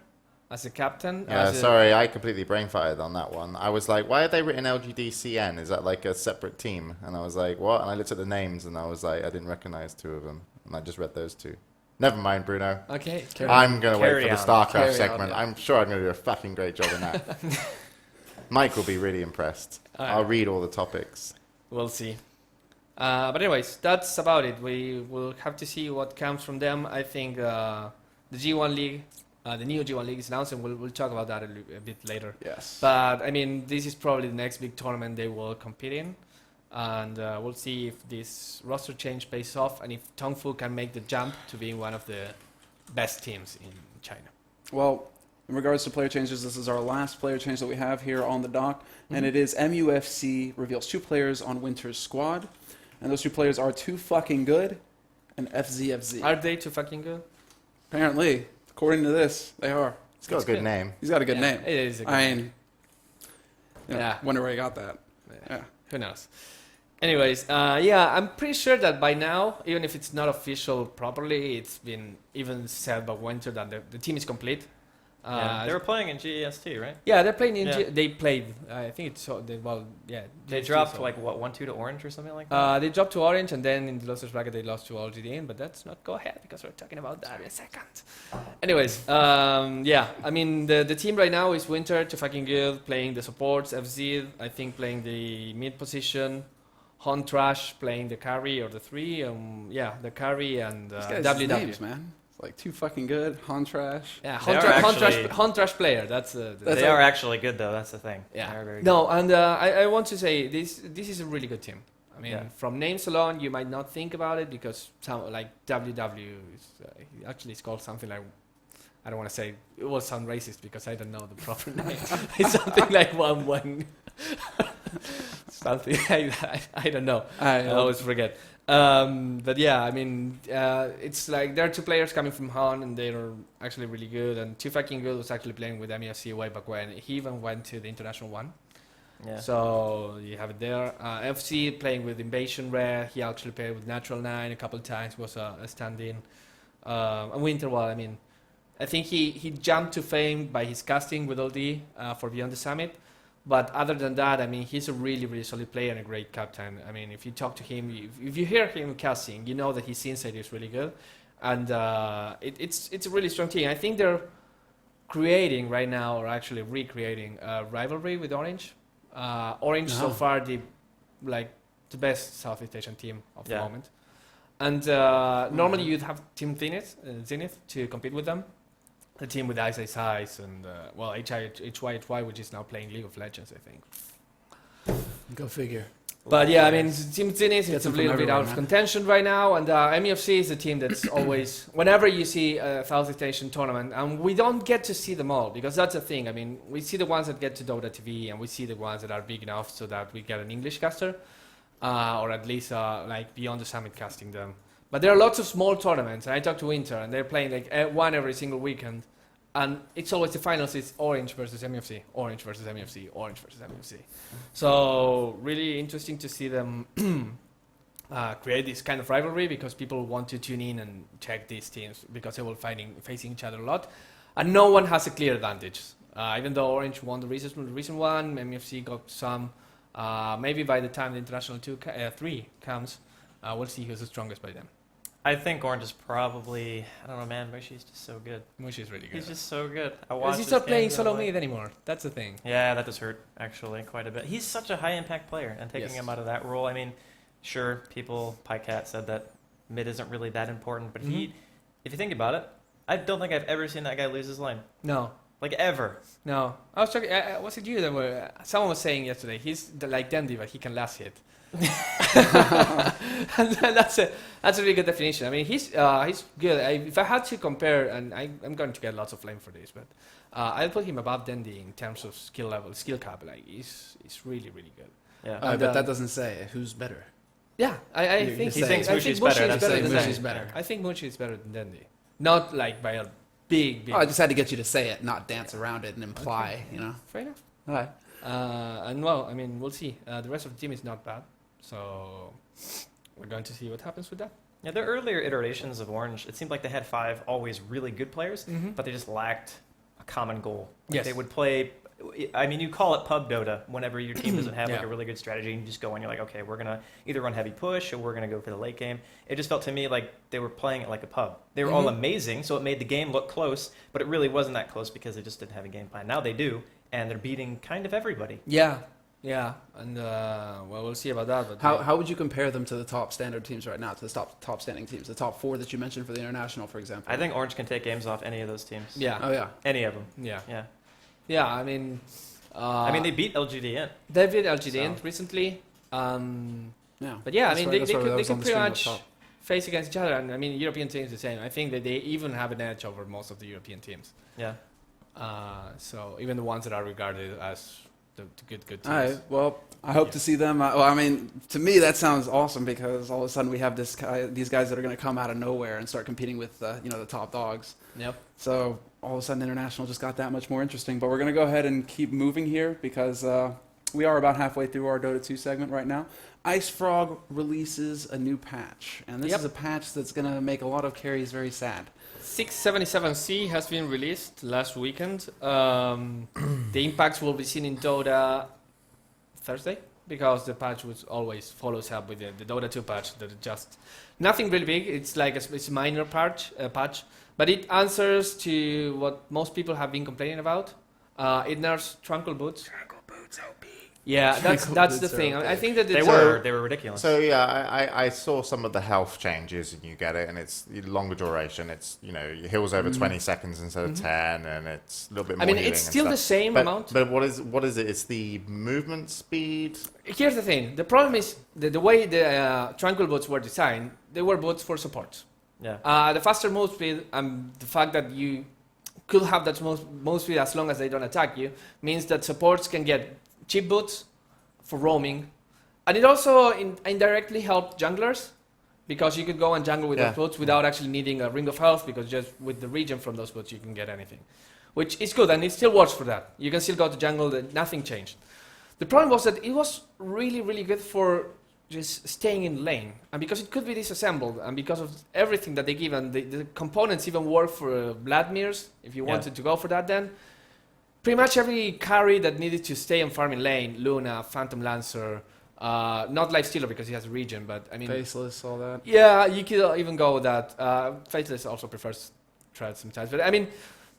as a captain. Yeah, sorry, I completely brain farted on that one. I was like, why have they written LGD CN? Is that like a separate team? And I was like, what? And I looked at the names and I was like, I didn't recognize 2 of them. And I just read those 2. Never mind, Bruno. Okay. I'm going to wait Carry for the on. StarCraft Carry on, segment. yeah. I'm sure I'm going to do a fucking great job in that. Mike will be really impressed. I'll read all the topics. We'll see. But anyways, that's about it. We will have to see what comes from them. I think the G1 League, the new G1 League is announced, and we'll talk about that a bit later. Yes. But I mean, this is probably the next big tournament they will compete in. And we'll see if this roster change pays off and if Tongfu can make the jump to being one of the best teams in China. Well, in regards to player changes, this is our last player change that we have here on the dock. And it is MUFC reveals 2 players on Winter's squad. And those 2 players are Too Fucking Good and FZFZ. Are they too fucking good? Apparently, according to this, they are. He's got a good name. He's got a good Yeah, name. It is a good I name. mean, you know, Yeah. wonder where he got that. Yeah. Who knows? Anyways, yeah, I'm pretty sure that by now, even if it's not official properly, it's been even said by Winter that the team is complete. They were playing in GEST, right? Yeah, they're playing in. Yeah. They played. I think it's so. They dropped like what 1-2 to Orange or something like that. They dropped to Orange, and then in the losers bracket they lost to LGD. But that's not go ahead because we're talking about that in a second. Anyways, yeah, I mean the team right now is Winter to fucking good playing the supports. FZ I think playing the mid position. Hunt Trash playing the carry or the 3. Yeah, the carry and These guys' WW. names, man. It's like Too Fucking Good, Han Trash. Yeah, They are actually- Hunt Trash player. That's They are actually good though. That's the thing. yeah. They are very No, and I want to say this is a really good team. I mean, Yeah. from names alone, you might not think about it because some like WW is actually it's called something like I don't want to say it will sound racist because I don't know the proper name. It's something like 1-1. Something I don't know. I always forget. But yeah, I mean, it's like there are 2 players coming from Han, and they're actually really good. And Too Fucking Good was actually playing with MEFC way back when. He even went to the international one. Yeah. So you have it there. FC playing with Invasion Rare. He actually played with Natural 9 a couple of times. Was a stand-in. And Winterwall, I mean, I think he jumped to fame by his casting with LD for Beyond the Summit. But other than that, I mean, he's a really, really solid player and a great captain. I mean, if you talk to him, if you hear him casting, you know that his insight is really good. And it's a really strong team. I think they're creating right now, or actually recreating, a rivalry with Orange. Orange so far the best Southeast Asian team of the moment. And normally you'd have Team Zenith to compete with them. The team with Ice Ice Ice and HYHY, which is now playing League of Legends, I think. Go figure. But yeah, I mean, Team Zenith is a little bit out of contention right now, and MEFC is a team that's always, whenever you see a Southeast Asian tournament, and we don't get to see them all, because that's the thing. I mean, we see the ones that get to Dota TV, and we see the ones that are big enough so that we get an English caster, or at least like Beyond the Summit casting them. But there are lots of small tournaments, and I talked to Winter, and they're playing like one every single weekend. And it's always the finals is Orange versus MEFC, Orange versus MEFC, Orange versus MEFC. So really interesting to see them create this kind of rivalry, because people want to tune in and check these teams because they will facing each other a lot. And no one has a clear advantage. Even though Orange won the recent one, MEFC got some. Maybe by the time the International 3 comes, we'll see who's the strongest by then. I think Orange is probably, I don't know, man, Mushi's just so good. Mushi's really good. He's just so good. He's not playing solo mid anymore. That's the thing. Yeah, that does hurt, actually, quite a bit. He's such a high-impact player, and taking him out of that role, I mean, sure, PyCat said that mid isn't really that important, but if you think about it, I don't think I've ever seen that guy lose his lane. No. Like, ever. No. I was talking, was it you that were, someone was saying yesterday, he's like Dandy, but he can last hit. And that's a really good definition. I mean, he's good. If I had to compare, and I'm going to get lots of flame for this, but I'll put him above Dandy in terms of skill level, skill cap. Like he's really, really good. Yeah, but that doesn't say who's better. Yeah, I think he thinks Mushi's better. I'm saying Mushi's better. I think Mushi is better than Dandy. Not like by a big. Oh, I just had to get you to say it, not dance around it and imply. You know. Fair enough. All right. And well, I mean, we'll see. The rest of the team is not bad. So we're going to see what happens with that. Yeah, the earlier iterations of Orange, it seemed like they had 5 always really good players, but they just lacked a common goal. Like they would play, I mean, you call it pub Dota whenever your team doesn't have like a really good strategy, and you just go and you're like, okay, we're going to either run heavy push or we're going to go for the late game. It just felt to me like they were playing it like a pub. They were all amazing, so it made the game look close, but it really wasn't that close because they just didn't have a game plan. Now they do, and they're beating kind of everybody. Yeah, and well, we'll see about that. But how would you compare them to the top standard teams right now, to the top standing teams, the top 4 that you mentioned for the international, for example? I think Orange can take games off any of those teams. Yeah. Oh yeah. Any of them. Yeah. I mean, they beat LGD in. They beat LGD in recently. Yeah. But yeah, I mean, they could can pretty much face against each other, and I mean, European teams the same. I think that they even have an edge over most of the European teams. Yeah. So even the ones that are regarded as the good teams. All right. Well, I hope to see them. Well, I mean, to me that sounds awesome, because all of a sudden we have these guys that are going to come out of nowhere and start competing with the top dogs. Yep. So all of a sudden international just got that much more interesting. But we're going to go ahead and keep moving here, because we are about halfway through our Dota 2 segment right now. Ice Frog releases a new patch, and this is a patch that's going to make a lot of carries very sad. 677C has been released last weekend. The impacts will be seen in Dota Thursday, because the patch always follows up with the Dota 2 patch. That is just nothing really big. It's like it's a minor patch, but it answers to what most people have been complaining about. It nerfs Tranquil Boots. Yeah, that's the thing. I think that they were ridiculous. So yeah, I saw some of the health changes, and you get it, and it's longer duration. It's it heals over 20 seconds instead of 10, and it's a little bit more. I mean, healing it's still the same amount. But what is it? It's the movement speed. Here's the thing. The problem is the way the Tranquil Boots were designed. They were boots for support. Yeah. The faster move speed and the fact that you could have that move speed as long as they don't attack you means that supports can get cheap boots for roaming, and it also indirectly helped junglers because you could go and jungle with Yeah. those boots without actually needing a ring of health, because just with the regen from those boots you can get anything, which is good, and it still works for that. You can still go to jungle, nothing changed. The problem was that it was really, really good for just staying in lane, and because it could be disassembled, and because of everything that they give, and the components even work for Vladmir's, if you wanted to go for that, then pretty much every carry that needed to stay and farm in lane, Luna, Phantom Lancer, not Lifestealer because he has a regen, but I mean, Faceless, all that. yeah, you could even go with that. Faceless also prefers Tread sometimes, but I mean,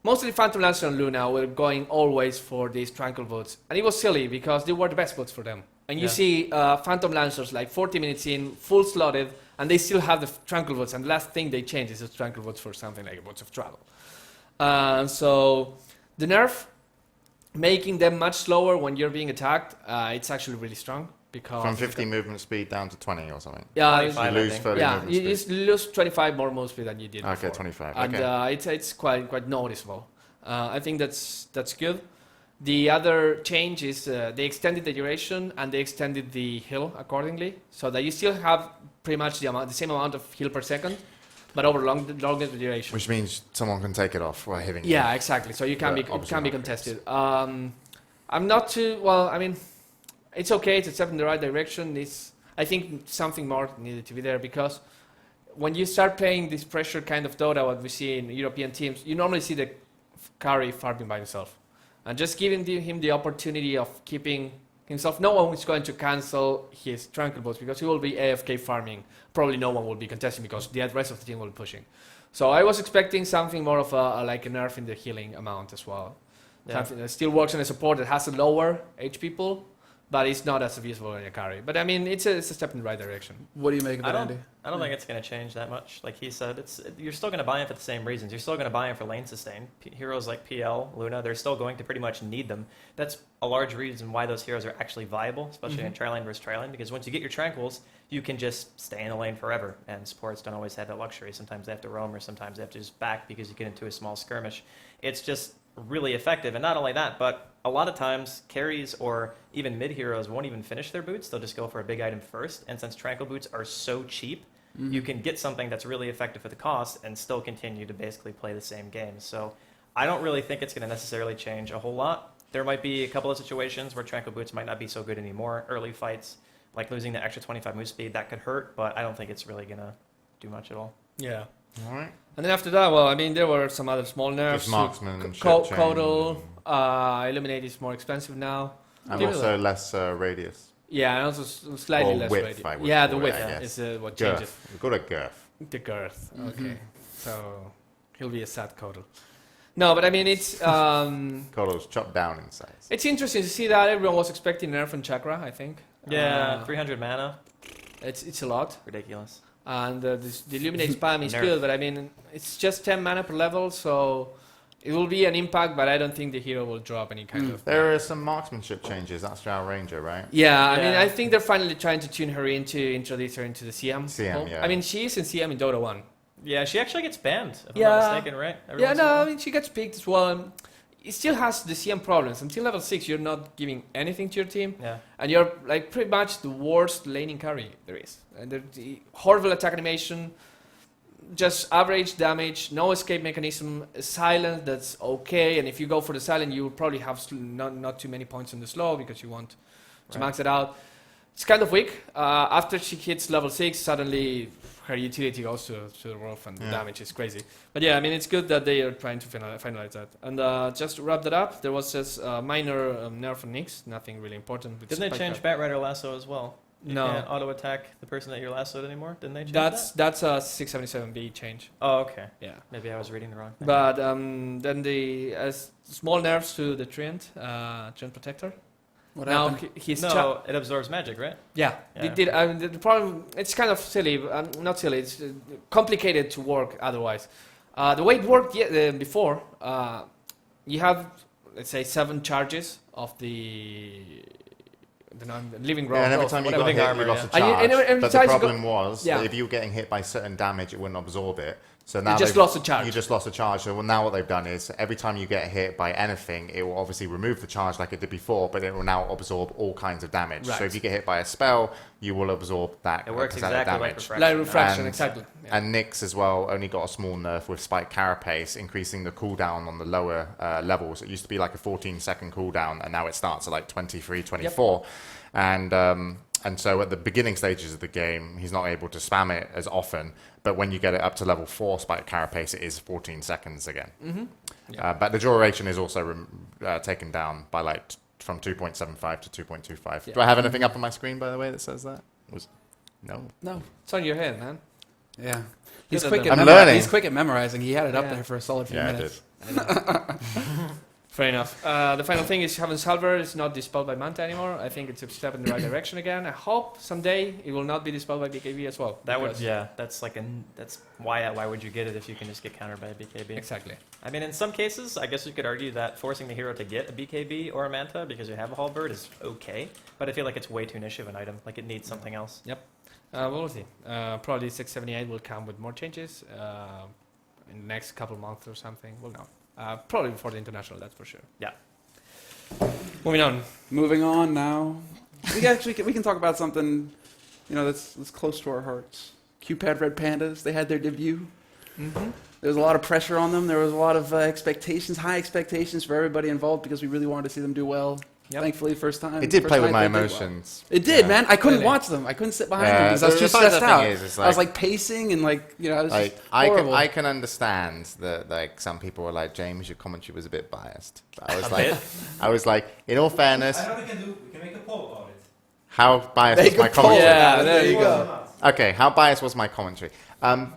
mostly Phantom Lancer and Luna were going always for these Tranquil boots, and it was silly because they were the best boots for them. And you see Phantom Lancers like 40 minutes in, full slotted, and they still have the Tranquil boots, and the last thing they change is the Tranquil boots for something like Boots of Travel. So the nerf, making them much slower when you're being attacked, it's actually really strong. Because From 50 movement speed down to 20 or something. yeah, You lose 30 yeah, movement you speed. just lose 25 more move speed than you did Okay, before. 25. And Okay. it's quite noticeable. I think that's good. The other change is they extended the duration and they extended the heal accordingly, so that you still have pretty much the same amount of heal per second, but over longer duration. Which means someone can take it off while hitting you. Yeah, exactly. So you can But be obviously not contested. I'm not too well. I mean, it's okay. It's a step in the right direction. I think something more needed to be there, because when you start playing this pressure kind of Dota, what we see in European teams, you normally see the carry farming by himself, and just giving him the opportunity of keeping himself. No one is going to cancel his Tranquil boots because he will be AFK farming. Probably no one will be contesting because the rest of the team will be pushing. So I was expecting something more of like a nerf in the healing amount as well. Yeah. Something that still works on a support that has a lower HP pool, but it's not as useful in a carry. But I mean, it's a step in the right direction. What do you make of I it, don't, Andy? I don't think it's going to change that much. Like he said, you're still going to buy in for the same reasons. You're still going to buy in for lane sustain. Heroes like PL, Luna, they're still going to pretty much need them. That's a large reason why those heroes are actually viable, especially in tri-lane versus tri-lane, because once you get your Tranquils, you can just stay in the lane forever. And supports don't always have that luxury. Sometimes they have to roam, or sometimes they have to just back because you get into a small skirmish. It's just really effective. And not only that, but a lot of times carries or even mid heroes won't even finish their boots. They'll just go for a big item first. And since Tranquil boots are so cheap, you can get something that's really effective for the cost and still continue to basically play the same game. So I don't really think it's going to necessarily change a whole lot. There might be a couple of situations where Tranquil boots might not be so good anymore. Early fights, like losing the extra 25 move speed, that could hurt, but I don't think it's really going to do much at all. Yeah. All right. And then after that, well, I mean, there were some other small nerfs. Just marksman and shit Codal, change. Illuminate is more expensive now. And Give it also less radius. Yeah, and also slightly Or less width, radius. I would Yeah, the call it, width I guess. is what changes. Girth. We call it girth. The girth. Okay. So he'll be a sad Codal. No, but I mean, it's Coddle's chopped down in size. it's interesting to see that. Everyone was expecting nerf on Chakra, I think. Yeah, 300 mana, It's a lot. ridiculous. And the Illuminate spam is Nerf. good, but I mean, it's just 10 mana per level, so it will be an impact, but I don't think the hero will drop any kind of... There are some marksmanship changes. That's Drow Ranger, right? Yeah, I mean, Yeah. I think they're finally trying to tune her introduce her into the CM. CM, role. yeah. I mean, she is in CM in Dota 1. Yeah, she actually gets banned, if I'm Yeah. not mistaken, right? Every Yeah, once in a no, while. I mean, she gets picked as well. It still has the CM problems. Until level 6, you're not giving anything to your team. Yeah. And you're like pretty much the worst laning carry there is. And the horrible attack animation, just average damage, no escape mechanism, silence that's okay. And if you go for the silent, you will probably have not too many points on the slow because you want to max it out. It's kind of weak. After she hits level 6, suddenly her utility goes to the roof and the damage is crazy. But yeah, I mean, it's good that they are trying to finalize that. And just to wrap that up, there was this minor nerf on Nyx, nothing really important. With Didn't they Spike change Trap. Batrider Lasso as well? You No. can't auto-attack the person that you're lassoed anymore? Didn't they change That's a 677B change. Oh, okay. Yeah. Maybe I was reading the wrong thing. But then the small nerfs to the Treant Protector. What now happened? he's no, it absorbs magic, right? yeah. Yeah. The problem, it's kind of silly, not silly, it's complicated to work otherwise. The way it worked before, you have, let's say, 7 charges of the living rock. Yeah, and every time you got Living hit, armor, you lost yeah. a And charge. every But the time you problem was Yeah. that if you were getting hit by certain damage, it wouldn't absorb it. So now You just they've- lost a charge. You just lost a charge. So now what they've done is every time you get hit by anything, it will obviously remove the charge like it did before, but it will now absorb all kinds of damage. Right. So if you get hit by a spell, you will absorb that It works percent of exactly like damage. refraction. Like refraction, And- exactly. Yeah. And Nyx as well only got a small nerf with Spike Carapace, increasing the cooldown on the lower levels. It used to be like a 14-second cooldown, and now it starts at like 23, 24. And so at the beginning stages of the game, he's not able to spam it as often. But when you get it up to level 4 Spike Carapace, it is 14 seconds again. But the duration is also taken down by like from 2.75 to 2.25. Do I have anything up on my screen, by the way, that says that? No. No. It's on your head, man. Yeah. He's Good quick, at at I'm memori- learning. he's quick at memorizing. He had it up Yeah. there for a solid few Yeah, I minutes. did. Fair enough. The final thing is having Salver is not dispelled by Manta anymore. I think it's a step in the right direction again. I hope someday it will not be dispelled by BKB as well. That would, because- yeah, that's like that's why would you get it if you can just get countered by a BKB? Exactly. I mean, in some cases, I guess you could argue that forcing the hero to get a BKB or a Manta because you have a Halberd is okay, but I feel like it's way too niche of an item. Like it needs something else. We'll see. Probably 678 will come with more changes in the next couple months or something. We'll know. Probably before the international, that's for sure. Yeah. Moving on. Moving on now. We can talk about something, that's close to our hearts. Cupid Red Pandas, they had their debut. Mm-hmm. There was a lot of pressure on them. There was a lot of expectations, high expectations for everybody involved because we really wanted to see them do well. Yep. Thankfully, first time. It did first play with night my they did well. emotions. It did, Yeah. man. I couldn't Really? watch them. I couldn't sit behind Yeah, them because I was the too funny stressed thing out. is, it's I was like- like pacing and I was Like just I horrible. can understand that like some people were like, James, your commentary was a bit biased. But I was A like, bit? I was like, in all fairness, I know we can make a poll about it. how biased was Make my a poll. commentary? Yeah, there you go. Not. Okay, how biased was my commentary? But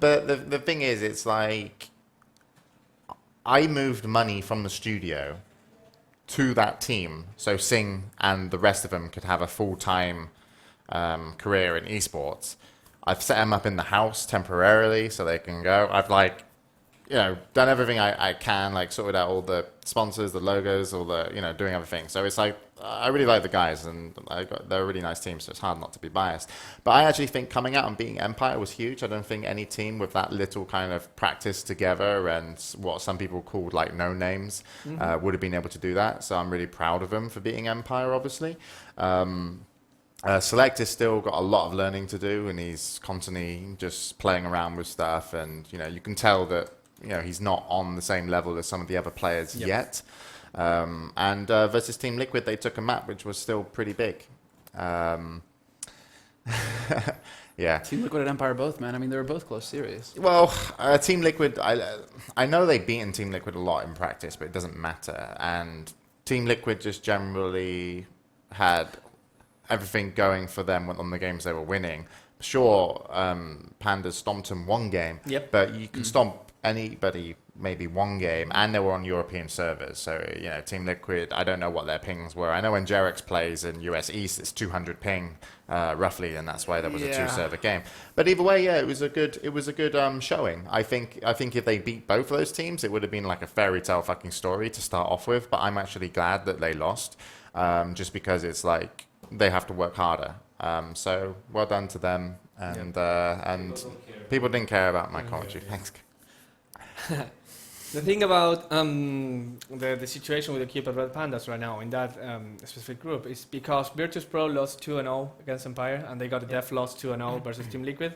the thing is, it's like I moved money from the studio to that team, so Singh and the rest of them could have a full-time career in esports. I've set them up in the house temporarily so they can go. I've done everything I can, like sorted out all the sponsors, the logos, all the doing everything. So it's like I really like the guys, and they're a really nice team. So it's hard not to be biased. But I actually think coming out and beating Empire was huge. I don't think any team with that little kind of practice together and what some people called like no names would have been able to do that. So I'm really proud of them for beating Empire, obviously. Select has still got a lot of learning to do, and he's constantly just playing around with stuff. And you can tell that he's not on the same level as some of the other players yet. And versus Team Liquid, they took a map which was still pretty big. Yeah. Team Liquid and Empire both, man. I mean, they were both close series. Well, Team Liquid, I know they've beaten Team Liquid a lot in practice, but it doesn't matter. And Team Liquid just generally had everything going for them on the games they were winning. Sure, Pandas stomped them one game, Yep. but you can stomp anybody maybe one game, and they were on European servers. So, Team Liquid, I don't know what their pings were. I know when Jerex plays in US East, it's 200 ping, roughly, and that's why there was a Yeah. 2-server game. But either way, yeah, it was a good showing. I think if they beat both of those teams, it would have been like a fairy tale fucking story to start off with. But I'm actually glad that they lost, just because it's like they have to work harder. So well done to them, and people didn't care about my commentary. Thanks. The thing about the situation with the Cupid Red Pandas right now in that specific group is because Virtus Pro lost 2-0 against Empire, and they got a def loss 2-0 versus Team Liquid.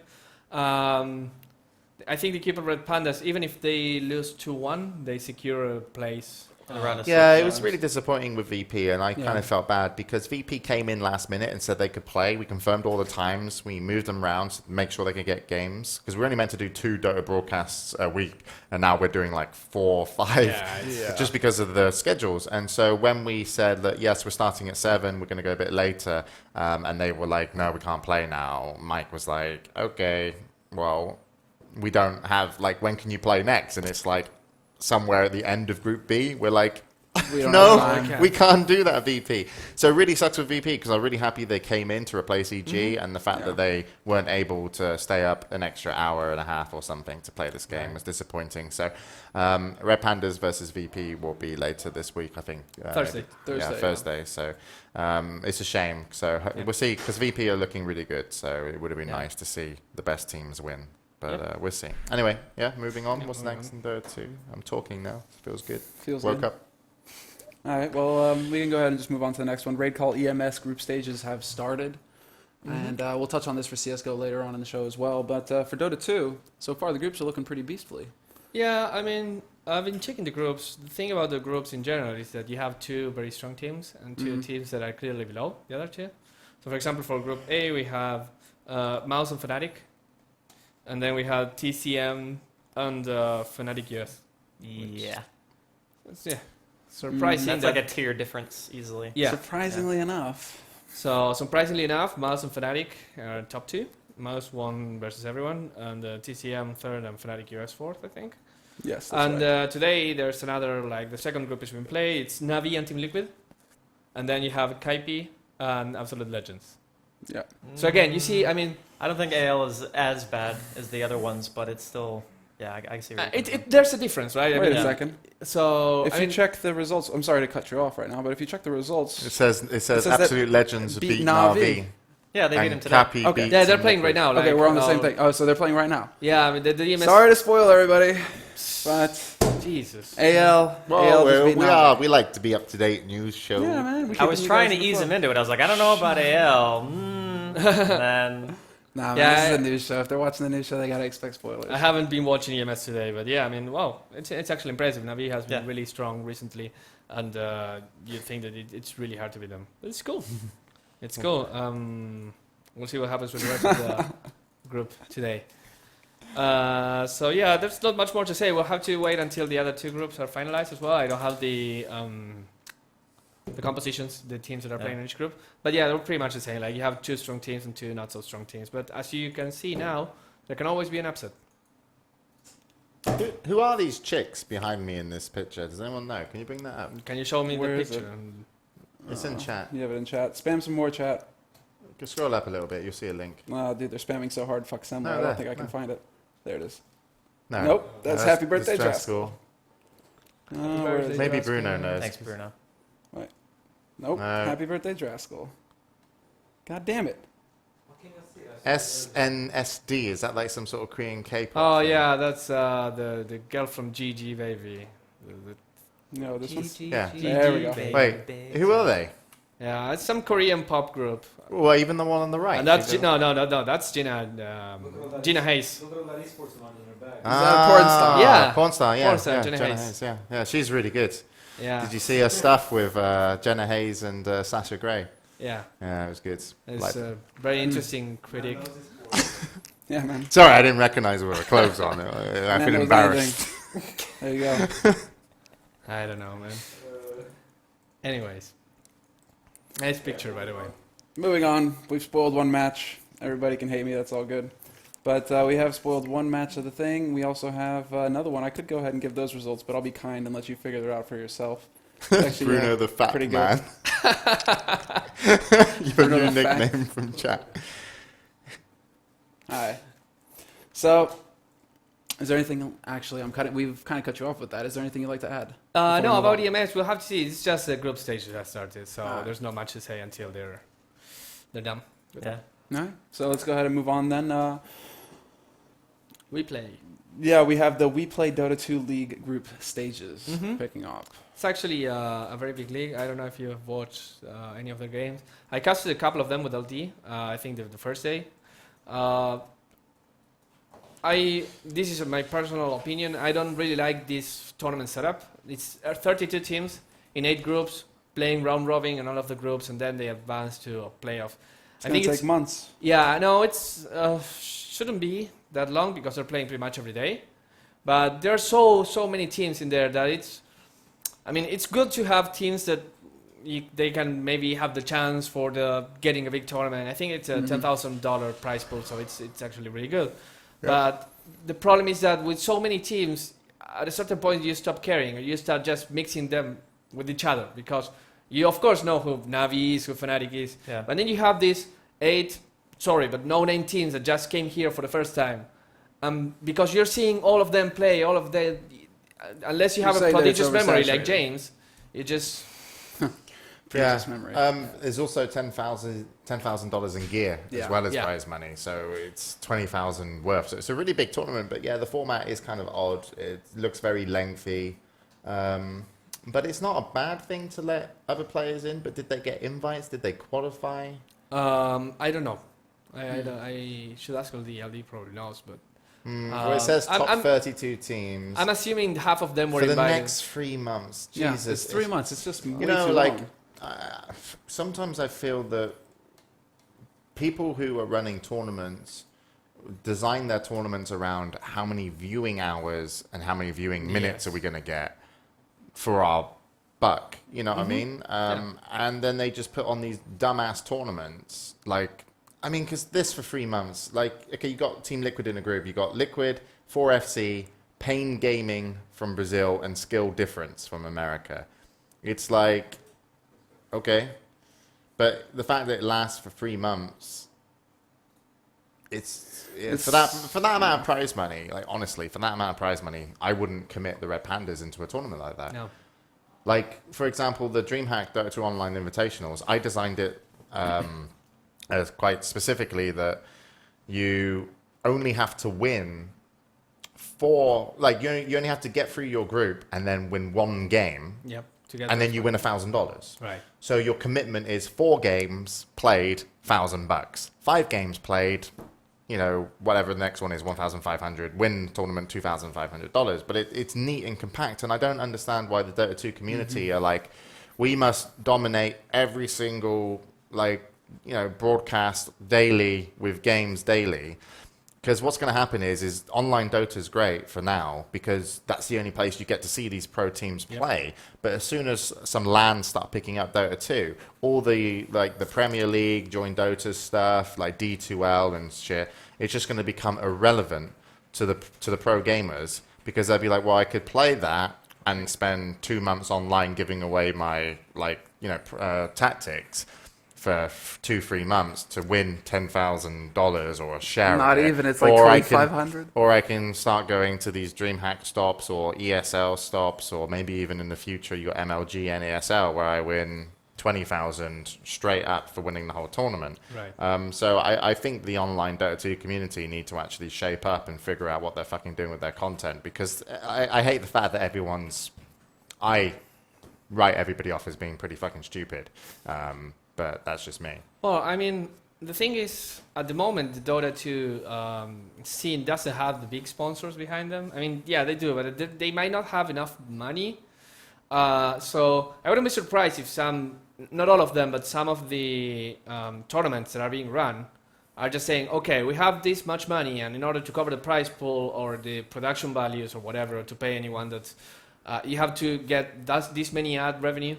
I think the Cupid Red Pandas, even if they lose 2-1, they secure a place. Around a Yeah, six it was rounds. really disappointing with VP, and I kind of felt bad because VP came in last minute and said they could play. We confirmed all the times. We moved them around to make sure they could get games because we're only meant to do 2 Dota broadcasts a week, and now we're doing like 4 or 5 just because of the schedules. And so when we said that, yes, we're starting at 7, we're going to go a bit later, and they were like, no, we can't play now. Mike was like, okay, well, we don't have, like, when can you play next? And it's like, somewhere at the end of Group B, we're like, We don't no, have time. we can't do that, VP. So it really sucks with VP because I'm really happy they came in to replace EG, and the fact that they weren't able to stay up an extra hour and a half or something to play this game was disappointing. So Red Pandas versus VP will be later this week, I think. Thursday. Thursday, yeah. Thursday. So it's a shame. So we'll see, because VP are looking really good. So it would have been nice to see the best teams win. But we'll see. Anyway, yeah, moving on. Yeah, What's moving next in Dota 2? I'm talking now. Feels good. Feels Woke good. up. All right, well, we can go ahead and just move on to the next one. Raid Call EMS group stages have started. And we'll touch on this for CSGO later on in the show as well. But for Dota 2, so far the groups are looking pretty beastly. Yeah, I mean, I've been checking the groups. The thing about the groups in general is that you have two very strong teams and two teams that are clearly below the other two. So, for example, for Group A, we have Mouse and Fnatic, and then we have TCM and Fnatic US. Yeah. Yeah, surprising. That's that- like a tier difference easily. yeah. Surprisingly enough. So, surprisingly enough, Mouse and Fnatic are top two. Mouse won versus everyone, and TCM third and Fnatic US fourth, I think. Yes, that's And right. today there's another, like the second group is being played. It's Navi and Team Liquid, and then you have Kaipi and Absolute Legends. Yeah. So again, you see, I mean, I don't think AL is as bad as the other ones, but it's still, yeah, I see where you're coming from. there's a difference, right? I Wait mean, a second. So If I you mean, check the results, I'm sorry to cut you off right now, but if you check the results, It says says that Absolute Legends beat beat Na'Vi. Navi. Yeah, they beat him And today. Cappy Okay. beat yeah, they're Team playing right Liquid. now. okay, like, we're on the same thing. Oh, so they're playing right now. Yeah, I mean, the DMS. Sorry to spoil everybody, but Jesus. AL Well, just beat we Navi. are. We like to be up to date news show. Yeah, man. we I was keeping you trying to guys ease him informed. into it. I was like, I don't know about AL. And then Nah, man, Yeah, this is I- a news show. If they're watching the news show, they gotta expect spoilers. I haven't been watching EMS today, but yeah, I mean, wow, it's actually impressive. Navi has been Yeah. really strong recently, and you think that it's really hard to beat them. But it's cool. It's cool. We'll see what happens with the rest of the group today. So yeah, there's not much more to say. We'll have to wait until the other two groups are finalized as well. I don't have the compositions, the teams that are playing in each group. But yeah, they're pretty much the same. Like you have two strong teams and two not so strong teams. But as you can see now, there can always be an upset. Who are these chicks behind me in this picture? Does anyone know? Can you bring that up? Can you show me Where the is picture? it? It's in chat. You have it in chat. Spam some more chat. Just scroll up a little bit. You'll see a link. Dude, they're spamming so hard. Fuck Semmler. No, I there, don't think I can no. find it. There it is. No. Nope, that's Happy Birthday, Draskyl. Where is it? Maybe Draskyl. Bruno knows. thanks, Bruno. Nope. No. Happy Birthday, Draskyl. God damn it. SNSD. Is that like some sort of Korean K-pop? Oh thing? yeah, that's the girl from GG baby. No, this one's... Yeah. There we go. Wait, who are they? Yeah, it's some Korean pop group. Well, even the one on the right. And that's You don't- no, that's Gina Hayes. that a porn star? Yeah. Porn star, yeah. Porn star, yeah, Jenna Hayes. Yeah, yeah, she's really good. Yeah, Did you see her stuff with Jenna Hayes and Sasha Grey? yeah, Yeah, it was good. it's Like- a very interesting critic. Yeah, man. Sorry, I didn't recognize her with her clothes on. I Man feel knows embarrassed. anything. There you go. I don't know, man. Anyways, nice picture, by the way. Moving on. We've spoiled one match. Everybody can hate me. That's all good. But we have spoiled one match of the thing. We also have another one. I could go ahead and give those results, but I'll be kind and let you figure it out for yourself. Actually, Bruno yeah, the Fat pretty good. Man. Your Bruno new the Fat- nickname from chat. Hi. So, is there anything? Actually, we've kind of cut you off with that. Is there anything you'd like to add? Before we No, move about on? EMS, we'll have to see. It's just the group stage that started, so Ah. there's not much to say until they're done. Yeah. All right. So let's go ahead and move on then. We play. Yeah, we have the We Play Dota 2 League group stages Mhm. picking up. It's actually a very big league. I don't know if you have watched any of the games. I casted a couple of them with LD. I think the first day. This is my personal opinion. I don't really like this tournament setup. It's 32 teams in 8 groups playing round robin in all of the groups, and then they advance to a playoff. It's going to take months. Yeah, no, it's shouldn't be that long because they're playing pretty much every day. But there are so many teams in there that it's good to have teams that they can maybe have the chance for getting a big tournament. I think it's a $10,000 prize pool, so it's actually really good. Yeah. But the problem is that with so many teams, at a certain point you stop caring, or you start just mixing them with each other because you of course know who Navi is, who Fnatic is. Yeah. But then you have these 8 no-name teams that just came here for the first time. Because you're seeing all of them play, unless you You have say a that it's prodigious memory like oversaturated. James, you just... precious memory. There's also $10,000 in gear Yeah. as well as Yeah. prize money, so it's 20,000 worth. So it's a really big tournament, but yeah, the format is kind of odd. It looks very lengthy, but it's not a bad thing to let other players in. But did they get invites? Did they qualify? I don't know. I should ask LD. LD probably knows, but Well, it says top 32 teams I'm assuming half of them were for the invited. next 3 months. Yeah, Jesus, it's 3 months. It's just way You know, too like long. sometimes I feel that people who are running tournaments design their tournaments around how many viewing hours and how many viewing minutes are we going to get for our buck. You know what I mean? And then they just put on these dumbass tournaments. Like, I mean, because this for 3 months, like, okay, you got Team Liquid in a group. You got Liquid, 4FC, Pain Gaming from Brazil, and Skill Difference from America. It's like, okay. But the fact that it lasts for 3 months, it's for that amount of prize money, like, honestly, for that amount of prize money, I wouldn't commit the Red Pandas into a tournament like that. No. Like, for example, the DreamHack Dota 2 Online Invitationals, I designed it as quite specifically that you only have to win you only have to get through your group and then win 1 game, Yep. Together. and then you win $1,000. Right. So your commitment is 4 games played, $1,000. 5 games played, you know, whatever the next one is, 1,500. Win tournament, $2,500. But it's neat and compact, and I don't understand why the Dota 2 community are like, we must dominate every single, like, you know, broadcast daily with games daily. Because what's going to happen is online Dota is great for now because that's the only place you get to see these pro teams play. But as soon as some LANs start picking up Dota 2, all the Premier League, join Dota stuff, like D2L and shit, it's just going to become irrelevant to the pro gamers because they'll be like, well, I could play that and spend 2 months online giving away my tactics for 2-3 months to win $10,000 or a share. Not of it. even. It's like Or 2,500. Or I can start going to these DreamHack stops or ESL stops, or maybe even in the future you got MLG and ESL where I win 20,000 straight up for winning the whole tournament. Right. So I think the online Dota 2 community need to actually shape up and figure out what they're fucking doing with their content, because I hate the fact that I write everybody off as being pretty fucking stupid. But that's just me. Well, I mean, the thing is, at the moment, the Dota 2 scene doesn't have the big sponsors behind them. I mean, yeah, they do, but they might not have enough money. So I wouldn't be surprised if not all of them, but some of the tournaments that are being run are just saying, okay, we have this much money, and in order to cover the prize pool or the production values or whatever, to pay anyone, that you have to get this many ad revenue.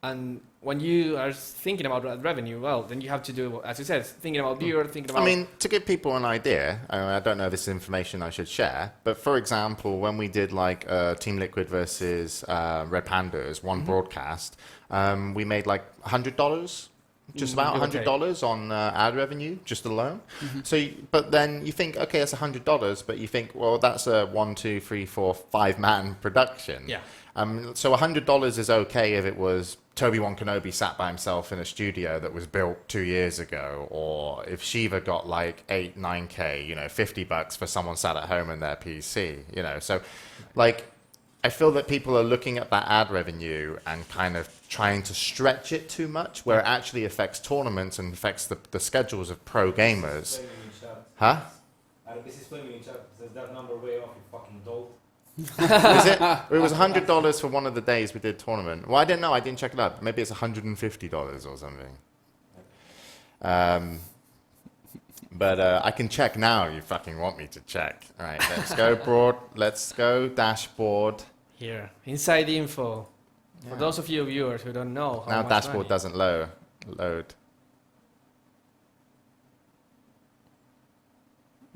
And when you are thinking about ad revenue, well, then you have to do, as you said, thinking about viewer, thinking about... I mean, to give people an idea, I don't know if this is information I should share, but for example, when we did like Team Liquid versus Red Pandas, one broadcast, we made like $100, just about $100 on ad revenue, just alone. So, but then you think, okay, that's $100, but you think, well, that's a 1, 2, 3, 4, 5-man production. Yeah. So $100 is okay if it was Toby-Wan Kenobi sat by himself in a studio that was built 2 years ago, or if Shiva got like 8, 9K, you know, $50 for someone sat at home in their PC, you know. So, like, I feel that people are looking at that ad revenue and kind of trying to stretch it too much, where it actually affects tournaments and affects the schedules of pro gamers. Huh? Adebisi is swimming in chat. Says that number way off, you fucking dolt. Is it? It was $100 for one of the days we did tournament. Well, I didn't know. I didn't check it up. Maybe it's $150 or something. But I can check now. You fucking want me to check? All right, let's go Let's go dashboard. Here, inside info. For those of you viewers who don't know how Now much dashboard money. doesn't load.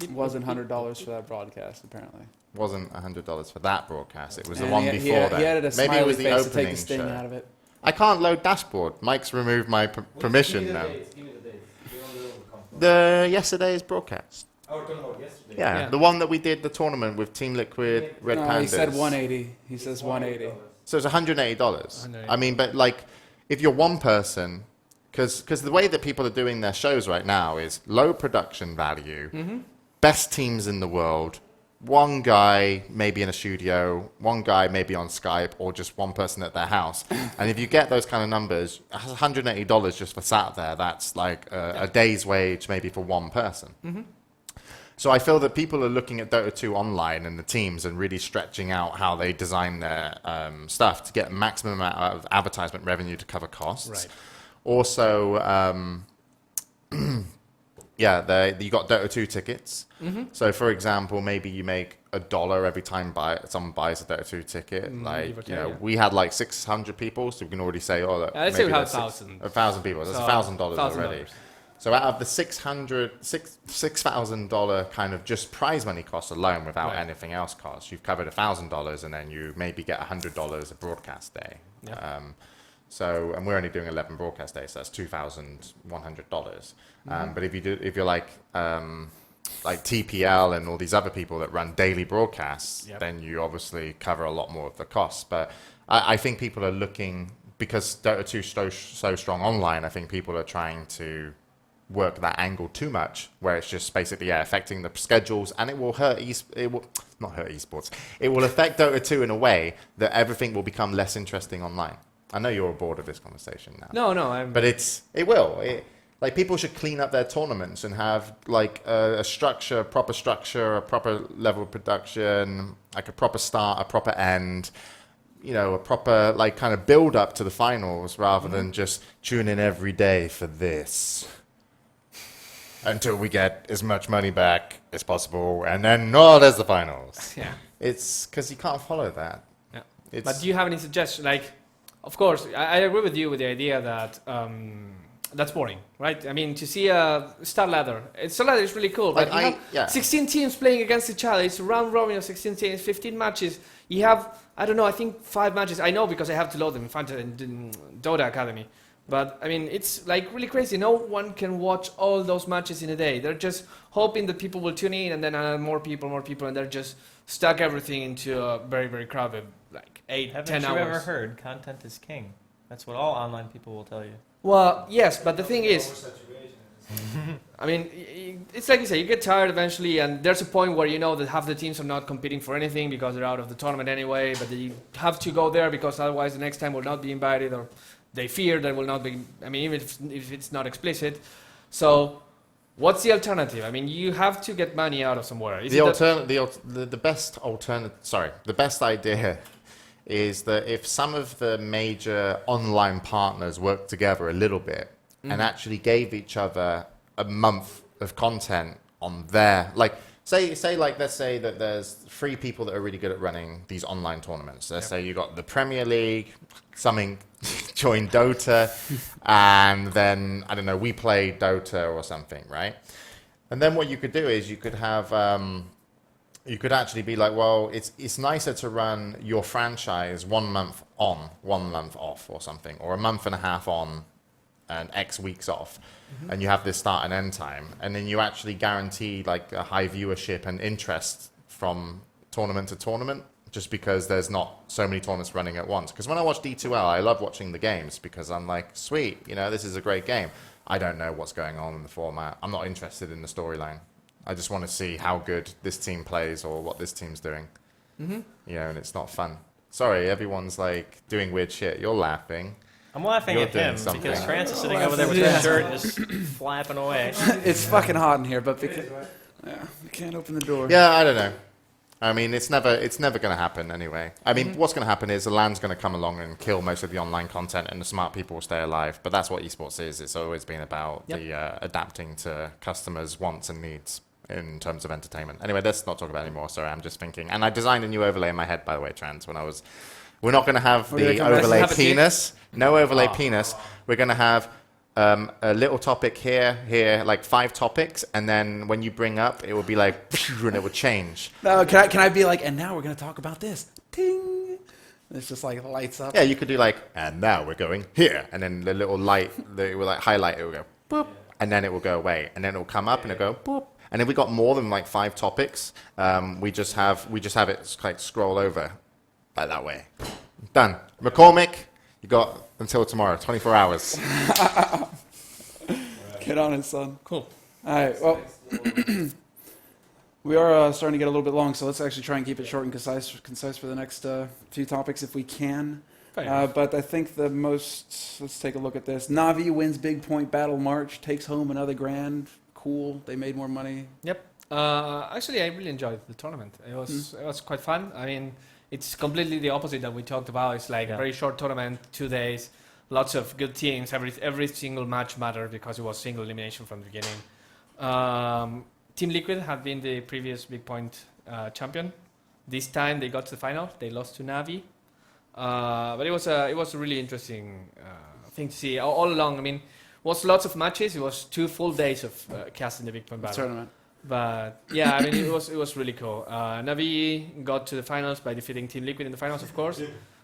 It wasn't $100 for that broadcast, apparently. Wasn't $100 for that broadcast. It was the And one he before that. He added a Maybe it was the smiley face to take opening the sting show. out of it. I can't load dashboard. Mike's removed my permission now. Give me the dates. You don't know where it comes from. Yesterday's broadcast. Oh, we're talking about yesterday. Yeah, the one that we did the tournament with Team Liquid, Red No, Pandas. he said 180. He says 180. So it's $180. $180. I mean, but like, if you're one person, because the way that people are doing their shows right now is low production value, best teams in the world, one guy maybe in a studio, one guy maybe on Skype, or just one person at their house. And if you get those kind of numbers, $180 just for sat there, that's like a day's wage maybe for one person. So I feel that people are looking at Dota 2 online and the teams and really stretching out how they design their stuff to get maximum amount of advertisement revenue to cover costs. Right. Also, you got Dota 2 tickets. So, for example, maybe you make $1 every time someone buys a Dota 2 ticket. We had like 600 people, so we can already say, let's say we have 1,000. 1,000 people. That's $1,000 already. So out of the $6,000 kind of just prize money cost alone, without anything else cost, you've covered $1,000, and then you maybe get $100 a broadcast day. Yeah. And we're only doing 11 broadcast days, so that's $2,100. But if you're like TPL and all these other people that run daily broadcasts, then you obviously cover a lot more of the costs. But I think people are looking, because Dota 2 is so strong online, I think people are trying to work that angle too much, where it's just basically affecting the schedules, and it will hurt not hurt esports. It will affect Dota 2 in a way that everything will become less interesting online. I know you're bored of this conversation now. No, but it will. Like, people should clean up their tournaments and have like a proper structure, a proper level of production, like a proper start, a proper end. A proper like kind of build up to the finals, rather than just tune in every day for this until we get as much money back as possible, and then there's the finals. Yeah, it's because you can't follow that. Yeah. But do you have any suggestions? Like, of course, I agree with you with the idea that that's boring, right? I mean, to see a star ladder, is really cool. But you have 16 teams playing against each other. It's a round robin of 16 teams, 15 matches. You have, I don't know, I think 5 matches. I know because I have to load them in Dota Academy. But, I mean, it's like really crazy. No one can watch all those matches in a day. They're just hoping that people will tune in, and then more people, and they're just stuck everything into a very, very crowded, like 8, 10 hours. Haven't you ever heard content is king? That's what all online people will tell you. Well, yes, but the thing is, I mean, it's like you say, you get tired eventually, and there's a point where you know that half the teams are not competing for anything because they're out of the tournament anyway, but you have to go there because otherwise the next time will not be invited, or they fear that will not be, I mean, even if it's not explicit. So what's the alternative? I mean, you have to get money out of somewhere. The best idea is that if some of the major online partners work together a little bit and actually gave each other a month of content on their, like, let's say that there's 3 people that are really good at running these online tournaments. Let's say you got the Premier League, something join Dota, and then, I don't know, we play Dota or something, right? And then what you could do is you could have, you could actually be like, well, it's nicer to run your franchise 1 month on, 1 month off or something, or a month and a half on and X weeks off. And you have this start and end time, and then you actually guarantee like a high viewership and interest from tournament to tournament, just because there's not so many tournaments running at once. Because when I watch D2L, I love watching the games because I'm like, sweet, this is a great game. I don't know what's going on in the format. I'm not interested in the storyline. I just want to see how good this team plays or what this team's doing. And it's not fun. Sorry, everyone's like doing weird shit. You're laughing. I'm laughing at him because France is sitting over there with his shirt just flapping away. It's fucking hot in here, but we can't open the door. Yeah, I don't know. I mean, it's never going to happen anyway. I mean, what's going to happen is the land's going to come along and kill most of the online content, and the smart people will stay alive. But that's what esports is. It's always been about the adapting to customers' wants and needs in terms of entertainment. Anyway, let's not talk about it anymore. Sorry, I'm just thinking. And I designed a new overlay in my head, by the way, Trans, when I was... We're not going to have the overlay penis. No overlay penis. We're going to have a little topic here, like 5 topics, and then when you bring up, it will be like, and it will change. No, can I be like, and now we're going to talk about this. Ting. It's just like lights up. Yeah, you could do like, and now we're going here, and then the little light, it will like highlight, it will go boop, and then it will go away, and then it will come up and it'll go boop. And if we got more than like 5 topics, we just have it like scroll over like that way. Done. McCormick, You got until tomorrow, 24 hours. Get on it, son. Cool. All right. Well, we are starting to get a little bit long, so let's actually try and keep it short and concise for the next few topics if we can. But I think the most, let's take a look at this. Na'Vi wins big point battle March, takes home another grand. Cool. They made more money. Yep. Actually, I really enjoyed the tournament. It was quite fun. I mean, it's completely the opposite that we talked about. It's like a very short tournament, 2 days, lots of good teams. Every single match mattered because it was single elimination from the beginning. Team Liquid had been the previous big point champion. This time they got to the final. They lost to Na'Vi. But it was a really interesting thing to see all along. I mean, it was lots of matches. It was 2 full days of casting the big point battle. Tournament. But yeah, I mean, it was really cool. Na'Vi got to the finals by defeating Team Liquid in the finals, of course.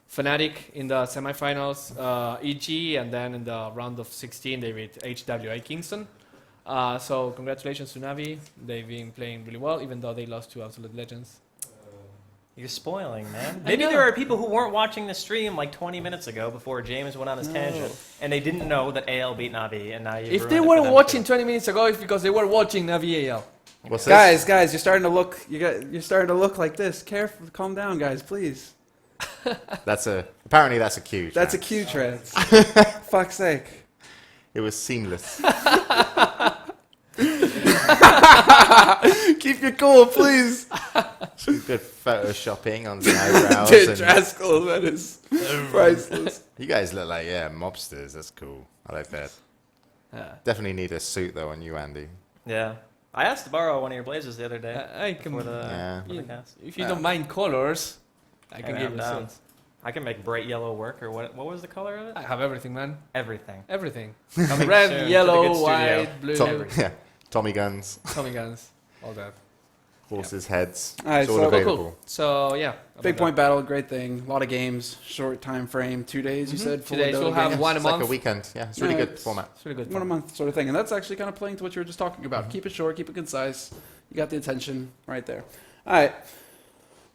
Fnatic in the semifinals, EG, and then in the round of 16 they beat HWA Kingston. So congratulations to Na'Vi. They've been playing really well, even though they lost to Absolute Legends. You're spoiling, man. Maybe there are people who weren't watching the stream like 20 minutes ago before James went on his tangent, and they didn't know that AL beat Na'Vi, and now you. If they weren't watching 20 minutes ago, it's because they were watching Na'Vi AL. What's this? Guys, you're starting to look. You're starting to look like this. Careful, calm down, guys, please. Apparently that's a cue. That's a cue, Trans. Fuck's sake. It was seamless. Keep your cool, please. Some good photoshopping on the eyebrows. Dude, and Draskyl, that is priceless. you guys look like mobsters. That's cool. I like that. Definitely need a suit though on you, Andy. Yeah. I asked to borrow one of your blazers the other day. I can. For the cast. If you don't mind colors, I can give you some. I can make bright yellow work, or what was the color of it? I have everything, man. Everything. Everything. Coming Red, soon to the yellow, good studio. white, blue. Tommy guns, Tommy guns, all that. horses' heads. All right, it's all so- available. Cool. So yeah. Big point battle, great thing. A lot of games, short time frame, 2 days. You said 2 days. We'll have games. one a It's like month. a weekend. Yeah, it's really Yeah, good format. It's really good. One a month sort of thing, and that's actually kind of playing to what you were just talking about. Keep it short, keep it concise. You got the attention right there. All right.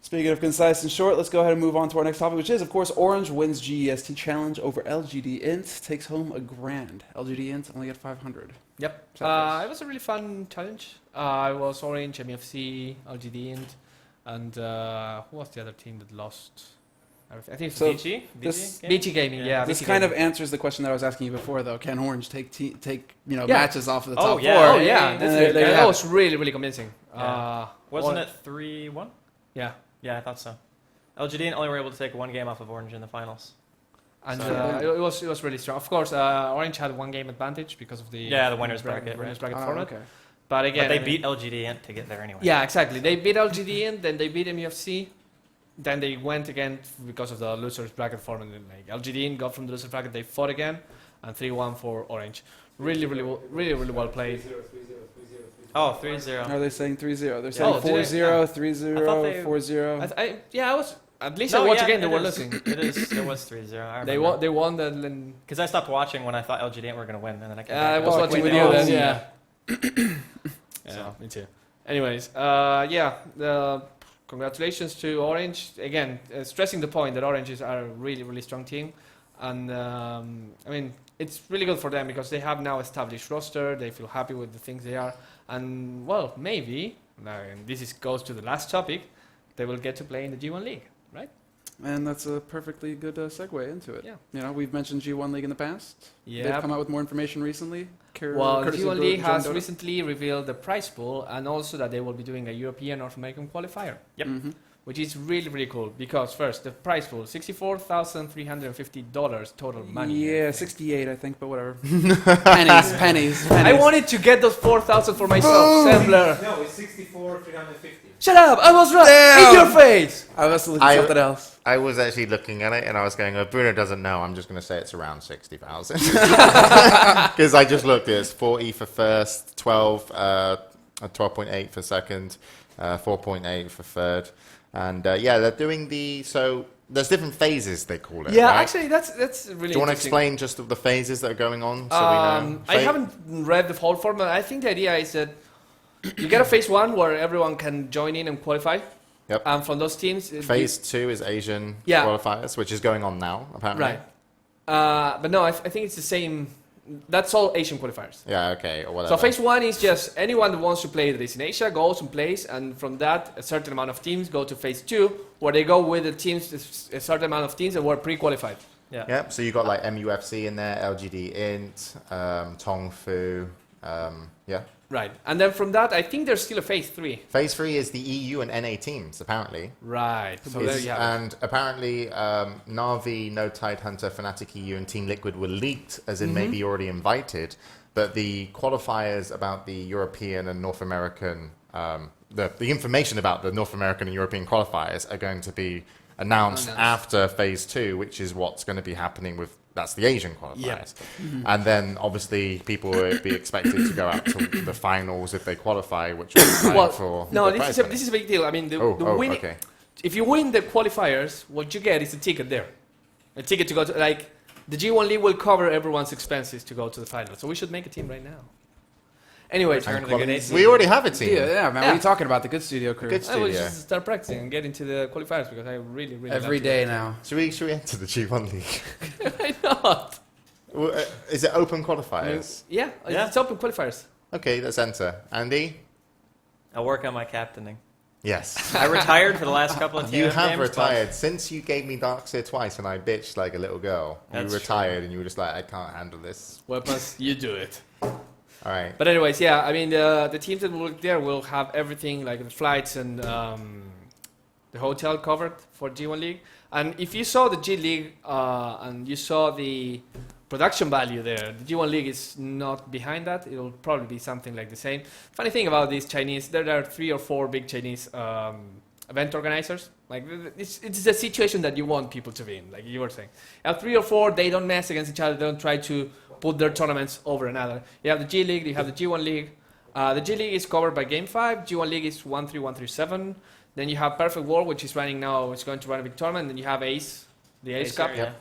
Speaking of concise and short, let's go ahead and move on to our next topic, which is, of course, Orange wins GEST Challenge over LGD Int, takes home a grand. LGD Int only at 500. Yep. It was a really fun challenge. I was Orange, MEFC, LGD Int, and who was the other team that lost? I think it's So BG? this- BG Gaming. Yeah. This BG kind of Gaming. answers the question that I was asking you before, though. Can Orange take matches off of the top yeah. four? Oh yeah, There you that have was really convincing. Yeah. Wasn't it 3-1? Yeah. Yeah, I thought so. LGD only were able to take one game off of Orange in the finals. And So- it was really strong. Of course, Orange had 1 game advantage because of the the winners bracket. winners bracket Oh, format. okay. But again, But they I mean- beat LGD Int to get there anyway. Yeah, exactly. They beat LGD in, then they beat MUFC, then they went again because of the losers bracket format. And like LGD in got from the losers bracket, they fought again, and 3-1 for Orange. Really well played. Oh, 3-0. Are they saying 3-0? They're saying Oh, did they? 4-0, I 3-0, thought they- 4-0. I was at least No, I watched yeah, again. They it were is. losing. It is. It was 3-0. I They remember. won the. Because I stopped watching when I thought LGD Int were going to win, and then I came I back. was Oh, watching wait, with you oh, then. yeah. Yeah. So. Me too. Anyways, congratulations to Orange again. Stressing the point that Orange are a really strong team, and I mean it's really good for them because they have now established roster. They feel happy with the things they are, and well, maybe and this goes to the last topic. They will get to play in the G1 League, right? And that's a perfectly good segue into it. Yeah. You know, we've mentioned G1 League in the past. Yeah. They've come out with more information recently. Well, the courtesy G1 of League John has Dodo. recently revealed the prize pool and also that they will be doing a European North American qualifier. Yep. Mhm. Which is really cool because first the prize pool $64,350 total money. Yeah, 68, I think, but whatever. pennies. I wanted to get those 4,000 for myself, Semmler. No, it's 64,350. Shut up! I was right. Damn. In your face. I was looking at something else. I was actually looking at it and I was going, Bruno doesn't know. I'm just going to say it's around 60,000. Because I just looked, it's 40 for first, 12.8 for second, 4.8 for third. And they're doing there's different phases, they call it. Yeah, right? actually, that's really. Do you want to interesting. explain just the phases that are going on so we know? I haven't read the whole format. I think the idea is that you get a phase 1 where everyone can join in and qualify. Yep. And from those teams, Phase 2 is Asian Yeah. qualifiers, which is going on now, apparently. Right. But no, I think it's the same. That's all Asian qualifiers. Yeah, okay, or whatever. So phase 1 is just anyone that wants to play this in Asia goes and plays, and from that, a certain amount of teams go to phase 2, where they go with the teams, a certain amount of teams that were pre-qualified. Yeah. Yep, so you got like MUFC in there, LGD Int, Tong Fu, yeah. Right. And then from that, I think there's still a phase 3. Phase 3 is the EU and NA teams, apparently. Right. So there you have it. And apparently, Na'Vi, No Tide Hunter, Fnatic EU, and Team Liquid were leaked, as in maybe already invited. But the qualifiers about the European and North American, the information about the North American and European qualifiers are going to be announced after phase 2, which is what's going to be happening with. That's the Asian qualifiers. And then, obviously, people will be expected to go out to the finals if they qualify, which will be time for no, the prize this is a big deal. I mean, the winning, okay. if you win the qualifiers, what you get is a ticket there. A ticket to go to, like, the G1 League will cover everyone's expenses to go to the final. So we should make a team right now. Anyway, Return to the good AC. We already have a team. Yeah, man. What are you talking about? The Good Studio crew. Good I will studio. just start practicing and get into the qualifiers because I really Every love day to. now. Should we enter the G1 League? Why not? Well, is it open qualifiers? Yeah, Yeah. it's open qualifiers. Okay, let's enter. Andy? I'll work on my captaining. Yes. I retired for the last couple of You TM have games, retired. Since you gave me Darkseer twice and I bitched like a little girl, That's you retired and you were just like, I can't handle this. Weapons, you do it. All right. But anyways, yeah, I mean, the teams that will there will have everything, like the flights and the hotel covered for G1 League. And if you saw the G League and you saw the production value there, the G1 League is not behind that. It will probably be something like the same. Funny thing about these Chinese, there are 3 or 4 big Chinese event organizers. Like, it's the situation that you want people to be in, like you were saying. You have 3 or 4, they don't mess against each other, they don't try to put their tournaments over another. You have the G League, you have the G1 League. The G League is covered by Game 5, G1 League is 1-3-1-3-7. Then you have Perfect World, which is running now, it's going to run a big tournament. And then you have Ace, the Ace Cup. Yeah.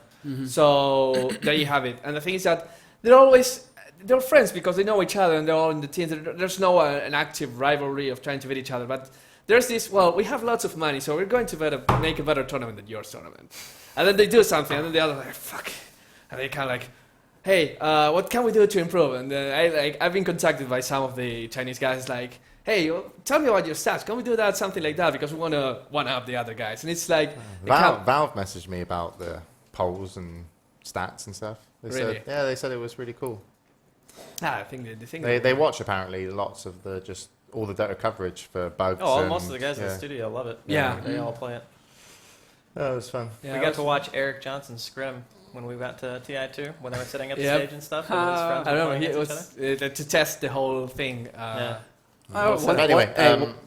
So there you have it. And the thing is that they're friends because they know each other and they're all in the teams. There's no an active rivalry of trying to beat each other. But there's this, well, we have lots of money, so we're going to make a better tournament than your tournament. And then they do something, and then the other like, fuck. And they kind of like, hey, what can we do to improve? And I've been contacted by some of the Chinese guys like, hey, tell me about your stats. Can we do that, something like that? Because we want to one-up the other guys. And it's like... Valve messaged me about the polls and stats and stuff. They Really? said, they said it was really cool. I think the thing... They watch, apparently, lots of all the data coverage for bugs. Oh, and, most of the guys in the studio love it. Yeah. They all play it. Oh, it was fun. Yeah, We got to watch Eric Johnson scrim when we went to TI2, when they were setting up the Yep. stage and stuff. And his friends I were remember playing it against each was to test the whole thing. Yeah. But anyway,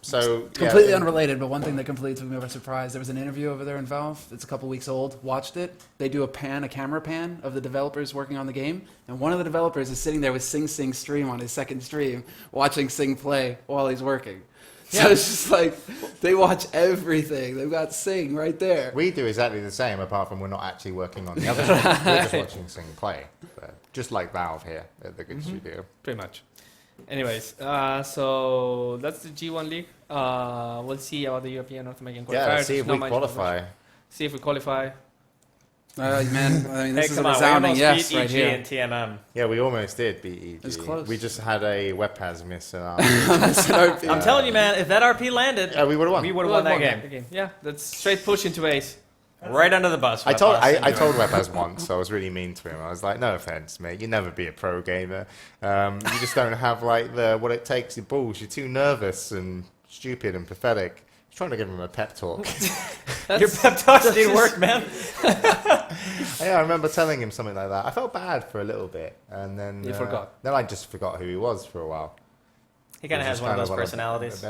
Completely yeah, unrelated, but one thing that completely took me by surprise. There was an interview over there in Valve. It's a couple weeks old. Watched it. They do a camera pan of the developers working on the game, and one of the developers is sitting there with Sing stream on his second stream, watching Sing play while he's working. So it's just like they watch everything. They've got Sing right there. we do exactly the same, apart from we're not actually working on the other thing. We're just watching Sing play. So, just like Valve here at the Good Studio. Pretty much. Anyways, so that's the G1 League. We'll see about the European North American qualifiers. Yeah, let's see There's if not we much qualify. information. See if we qualify. Man, I mean, this Hey, is come a on, we resounding almost yes beat right EG here. and TMM. Yeah, we almost did beat EG. was close. We just had a webpaz miss in our... I'm telling you, man, if that RP landed, Yeah, we would have won. we would have won that game. Yeah, that's straight push into Ace. Right under the bus. I told Webpass. told Webpaz once, so I was really mean to him. I was like, no offense, mate, you'll never be a pro gamer. You just don't have like what it takes, your balls. You're too nervous and stupid and pathetic. I was trying to give him a pep talk. Your pep talks didn't work, man. Yeah, I remember telling him something like that. I felt bad for a little bit, and then You forgot. Then I just forgot who he was for a while. He kind of has one of those personalities.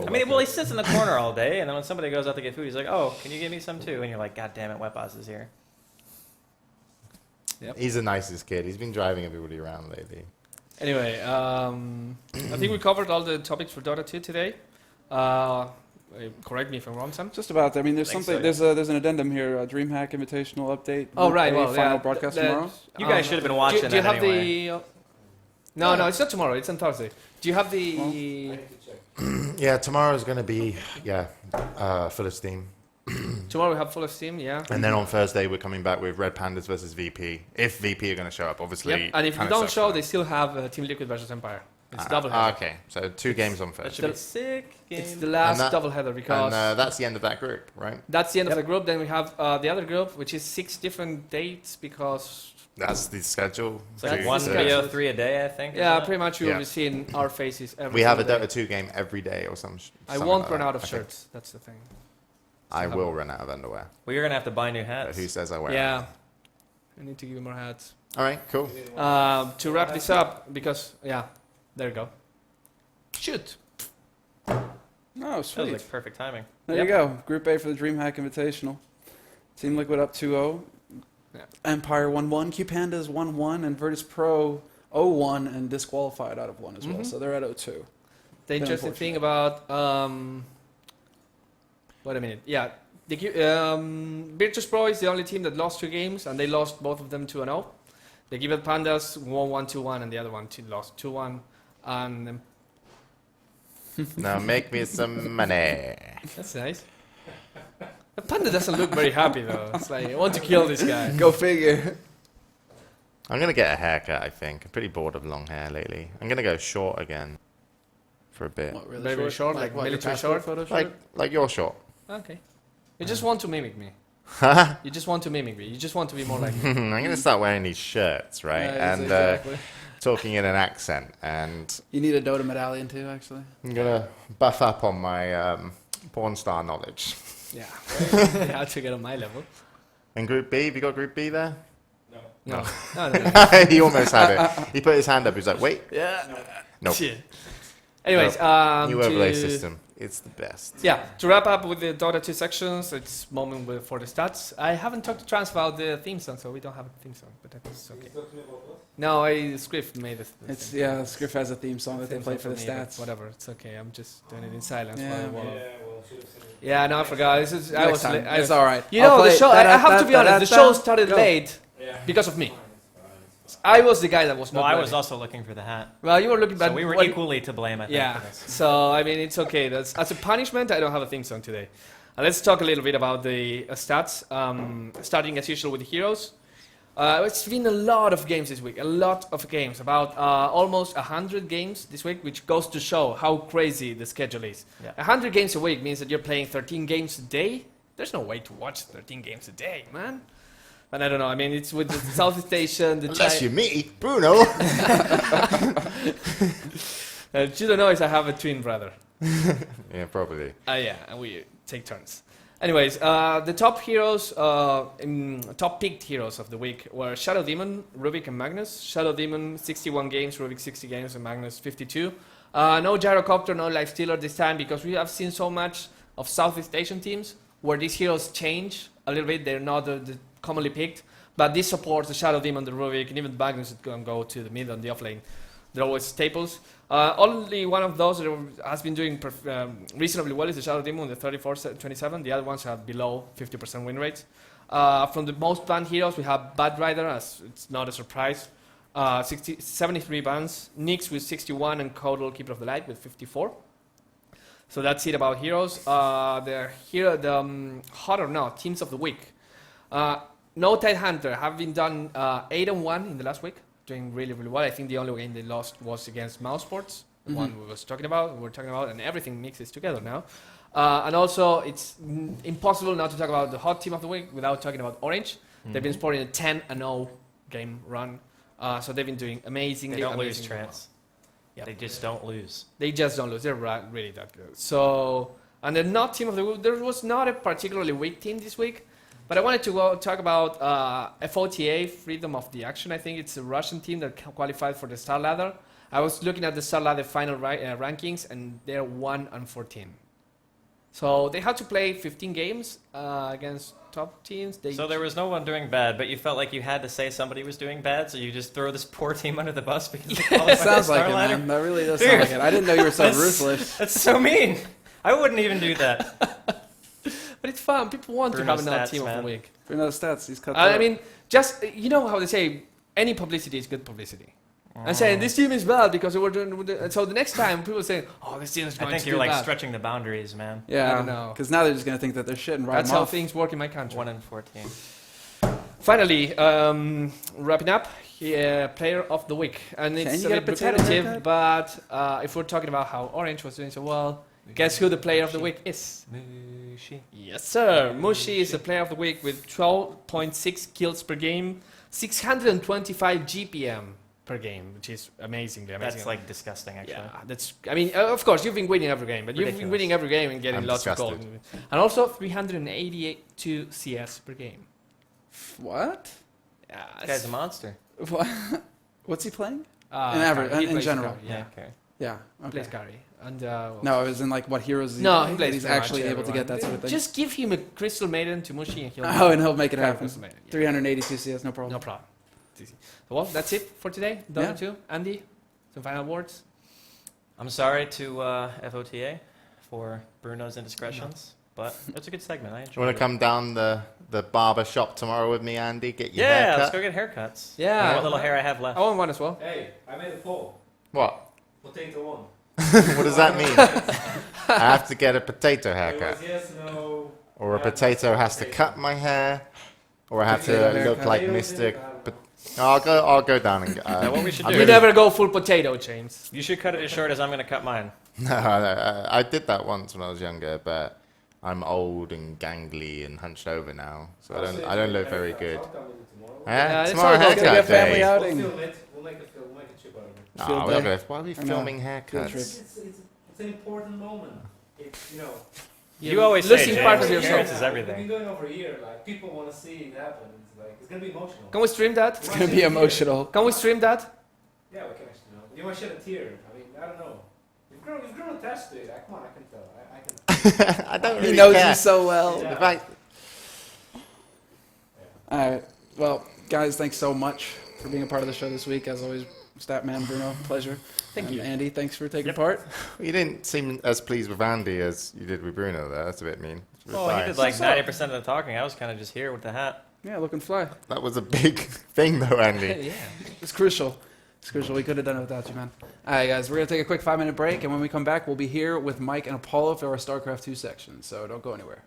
I mean, well, he sits in the corner all day, and then when somebody goes out to get food, he's like, "Oh, can you give me some too?" And you're like, "God damn it, Webpass is here." Yep. He's the nicest kid. He's been driving everybody around lately. Anyway, I think we covered all the topics for Dota 2 today. Correct me if I'm wrong, Sam. Just about. I mean, there's Think something. so. There's an addendum here. A DreamHack Invitational update. Oh, right. A Well, final yeah, broadcast the- tomorrow. You guys should have been watching do you that have anyway. No, it's not tomorrow. It's on Thursday. Do you have the... Yeah, tomorrow's going to be full of steam. Tomorrow we have Full of Steam, yeah. And then on Thursday, we're coming back with Red Pandas versus VP. If VP are going to show up, obviously. Yep. And if they kinda don't sucks show, for they them. still have Team Liquid versus Empire. It's double header. Okay, so 2 games on That Thursday. should be sick. It's Game. the last that- double header because And that's the end of that group, right? that's the end Yep. of the group. Then we have the other group, which is 6 different dates because That's the schedule. It's like That's one the video, schedule. 3 a day, I think. yeah, isn't it? pretty much you will Yeah. be seeing our faces every We have a single day. Dota 2 game every day or some. I something won't like run that, out of I think. shirts. That's the thing. I will run out of underwear. Well, you're gonna have to buy new But hats. who says I wear? Yeah, I need to give you more hats. All right, cool. To wrap this up, because there you go. Shoot. Oh, That was sweet. like perfect timing. There you go. Group A for the DreamHack Invitational. Team Liquid up 2-0. Yeah. Empire 1-1. Q Pandas 1-1. And Virtus Pro 0-1 and disqualified out of 1 as well. Mhm. So they're at 0-2. The interesting thing about wait a minute. Yeah, Virtus Pro is the only team that lost 2 games, and they lost both of them 2-0. The Gibbet Pandas won 1-2-1, and the other one lost 2-1. And Now make me some money. that's nice. The Panda doesn't look very happy though. It's like I want to kill this guy. Go figure. I'm gonna get a haircut. I think I'm pretty bored of long hair lately. I'm gonna go short again for a bit. What, really Very short, like what, your military passport short? photo short? Like you're short. Okay. You just want to mimic me. You just want to mimic me. You just want to be more like me. I'm gonna start wearing these shirts, right? Yeah, and exactly. talking in an accent, and You need a Dota medallion too, actually. I'm gonna buff up on my porn star knowledge. Yeah. How to get on my level. And Group B, have you got Group B there? No. No. He almost had it. He put his hand up. He was like, "Wait, Yeah. no, Shit. Anyways, new overlay system. It's the best." Yeah, to wrap up with the Dota 2 sections, it's moment for the stats. I haven't talked to Trans about the theme song, so we don't have a theme song, but that's okay. No, Scriff made this. It's Scriff has a theme song that they play for the stats. Whatever, it's okay. I'm just doing it in silence. Yeah. while I- well, should have said it. Yeah, no, I forgot. This is, I Next was. time. I It's was all right. you I'll know, the play show. I have to be honest. The show started Go. late Yeah. because of me. I was the guy that was not. Well, I ready. was also looking for the hat. Well, you were looking So bad. we were well, equally to blame, I think, Yeah. for this. So I mean, it's okay. That's as a punishment. I don't have a theme song today. Let's talk a little bit about the stats. Starting as usual with the heroes. It's been a lot of games this week. A lot of games. About almost 100 games this week, which goes to show how crazy the schedule is. Yeah. 100 games a week means that you're playing 13 games a day. There's no way to watch 13 games a day, man. And I don't know. I mean, it's with the Southeast Asian, the Unless Chi- you me, Bruno. you don't know is I have a twin brother. Yeah, probably. Yeah, and we take turns. Anyways, the top heroes, top picked heroes of the week were Shadow Demon, Rubik, and Magnus. Shadow Demon, 61 games, Rubik, 60 games, and Magnus, 52. No Gyrocopter, no Lifestealer this time because we have seen so much of Southeast Asian teams where these heroes change a little bit. They're not the commonly picked, but this supports the Shadow Demon, the Rubik, and even Magnus that can go to the mid and the offlane. They're always staples. Only one of those that has been doing reasonably well is the Shadow Demon, the 34-27. The other ones have below 50% win rates. From the most banned heroes, we have Bad Rider, as it's not a surprise. 73 bans. Nyx with 61 and Kodal, Keeper of the Light, with 54. So that's it about heroes. The hot or not teams of the week. No Tidehunter have been done 8-1 in the last week, doing really, really well. I think the only game they lost was against Mouse Sports, the one we were talking about, and everything mixes together now. And also, it's impossible not to talk about the hot team of the week without talking about Orange. They've been sporting a 10-0 game run, so they've been doing amazingly. They don't lose, amazingly Trance. Yep. They just don't lose. They just don't lose. They're really that good. So, and the not team of the week, there was not a particularly weak team this week, but I wanted to talk about FOTA, Freedom of the Action. I think it's a Russian team that qualified for the Star Ladder. I was looking at the Star Ladder final rankings, and they're 1-14. So they had to play 15 games against top teams. So there was no one doing bad, but you felt like you had to say somebody was doing bad, so you just throw this poor team under the bus because they qualified It for sounds the like Star it, Ladder? man. That really does sound like it. I didn't know you were so That's- ruthless. That's so mean. I wouldn't even do that. But it's fun. People want Bruno to have another stats, team of man. the week. For no stats, he's cut I mean, just, you know how they say, any publicity is good publicity. And saying this team is bad because they were doing. So the next time people say, "Oh, this team is I going think to you're do like bad." stretching the boundaries, man. I Yeah, don't know. because now they're just gonna think that they're shit and write That's them how off. things work in my country. 1-14. Finally, wrapping up, player of the week, and Can it's you a get a bit potato repetitive, haircut? but if we're talking about how Orange was doing so well, guess who the player of the week is? Mushi. Yes, sir. Mushi is the player of the week with 12.6 kills per game, 625 GPM per game, which is amazingly amazing. That's like disgusting, actually. Yeah, that's. I mean, of course, you've been winning every game, but you've been Ridiculous. winning every game and getting I'm lots of disgusted. goals. And also 382 CS per game. What? Yeah, This guy's a monster. What? What's he playing? in in average, in general. Yeah, Okay. Yeah. he plays Okay. carry. And well, No, it was in like what heroes. no, he that plays. He's pretty actually much able to get that everyone. sort of thing. Just give him a Crystal Maiden to Mushi and he'll. Oh, and he'll make it carry happen. Crystal Maiden, yeah. 382 CS, no problem. No problem. It's easy. So, well, that's it for today. Dota 2. Andy, some final words. I'm sorry to FOTA for Bruno's indiscretions, but it's a good segment. I You enjoyed want it. to come down the barber shop tomorrow with me, Andy? Get your Yeah, haircut? let's go get haircuts. Yeah. What little hair I have left. I want one as well. Hey, I made a poll. What? Potato one. What does that mean? I have to get a potato It haircut. was yes, no. Or a yeah, potato has to potato. cut my hair. Or I have Potato to look haircut. like Potato Mr. did, I don't know. I'll go down and Now, what we should I'm do? You really- never go full potato, James. You should cut it as short as I'm going to cut mine. No, I did that once when I was younger, but I'm old and gangly and hunched over now, so I don't look very good. I'll come in tomorrow. Yeah, it's tomorrow all about It's gonna be a haircut family day. outing. We'll film it. We'll make a film. We'll make a chip out of it. No, Field we're not day. gonna, why are we I know. filming Field haircuts? trip. It's an important moment. It's, you know, You always say, losing James, part of appearance yourself. is We've been everything. going over a year. Like people want to see it happen. It's like it's gonna be emotional. Can we stream that? It's gonna be emotional. Can we stream that? Yeah, we can actually. You might shed a tear. I mean, I don't know. You've grown attached to it. Come on, I can tell. I can. I don't He really knows care. you so well. Yeah. The fact, All right. Well, guys, thanks so much for being a part of the show this week. As always, Statman, Bruno, pleasure. Thank And you. Andy, thanks for taking Yep. part. you didn't seem as pleased with Andy as you did with Bruno there. That's a bit mean. It's a bit Oh, he did biased. like 90% of the talking. I was kind of just here with the hat. Yeah, looking fly. That was a big thing though, Andy. Yeah. It's crucial. It's crucial. We could have done it without you, man. All right, guys, we're going to take a quick 5-minute break, and when we come back, we'll be here with Mike and Apollo for our StarCraft 2 section, so don't go anywhere.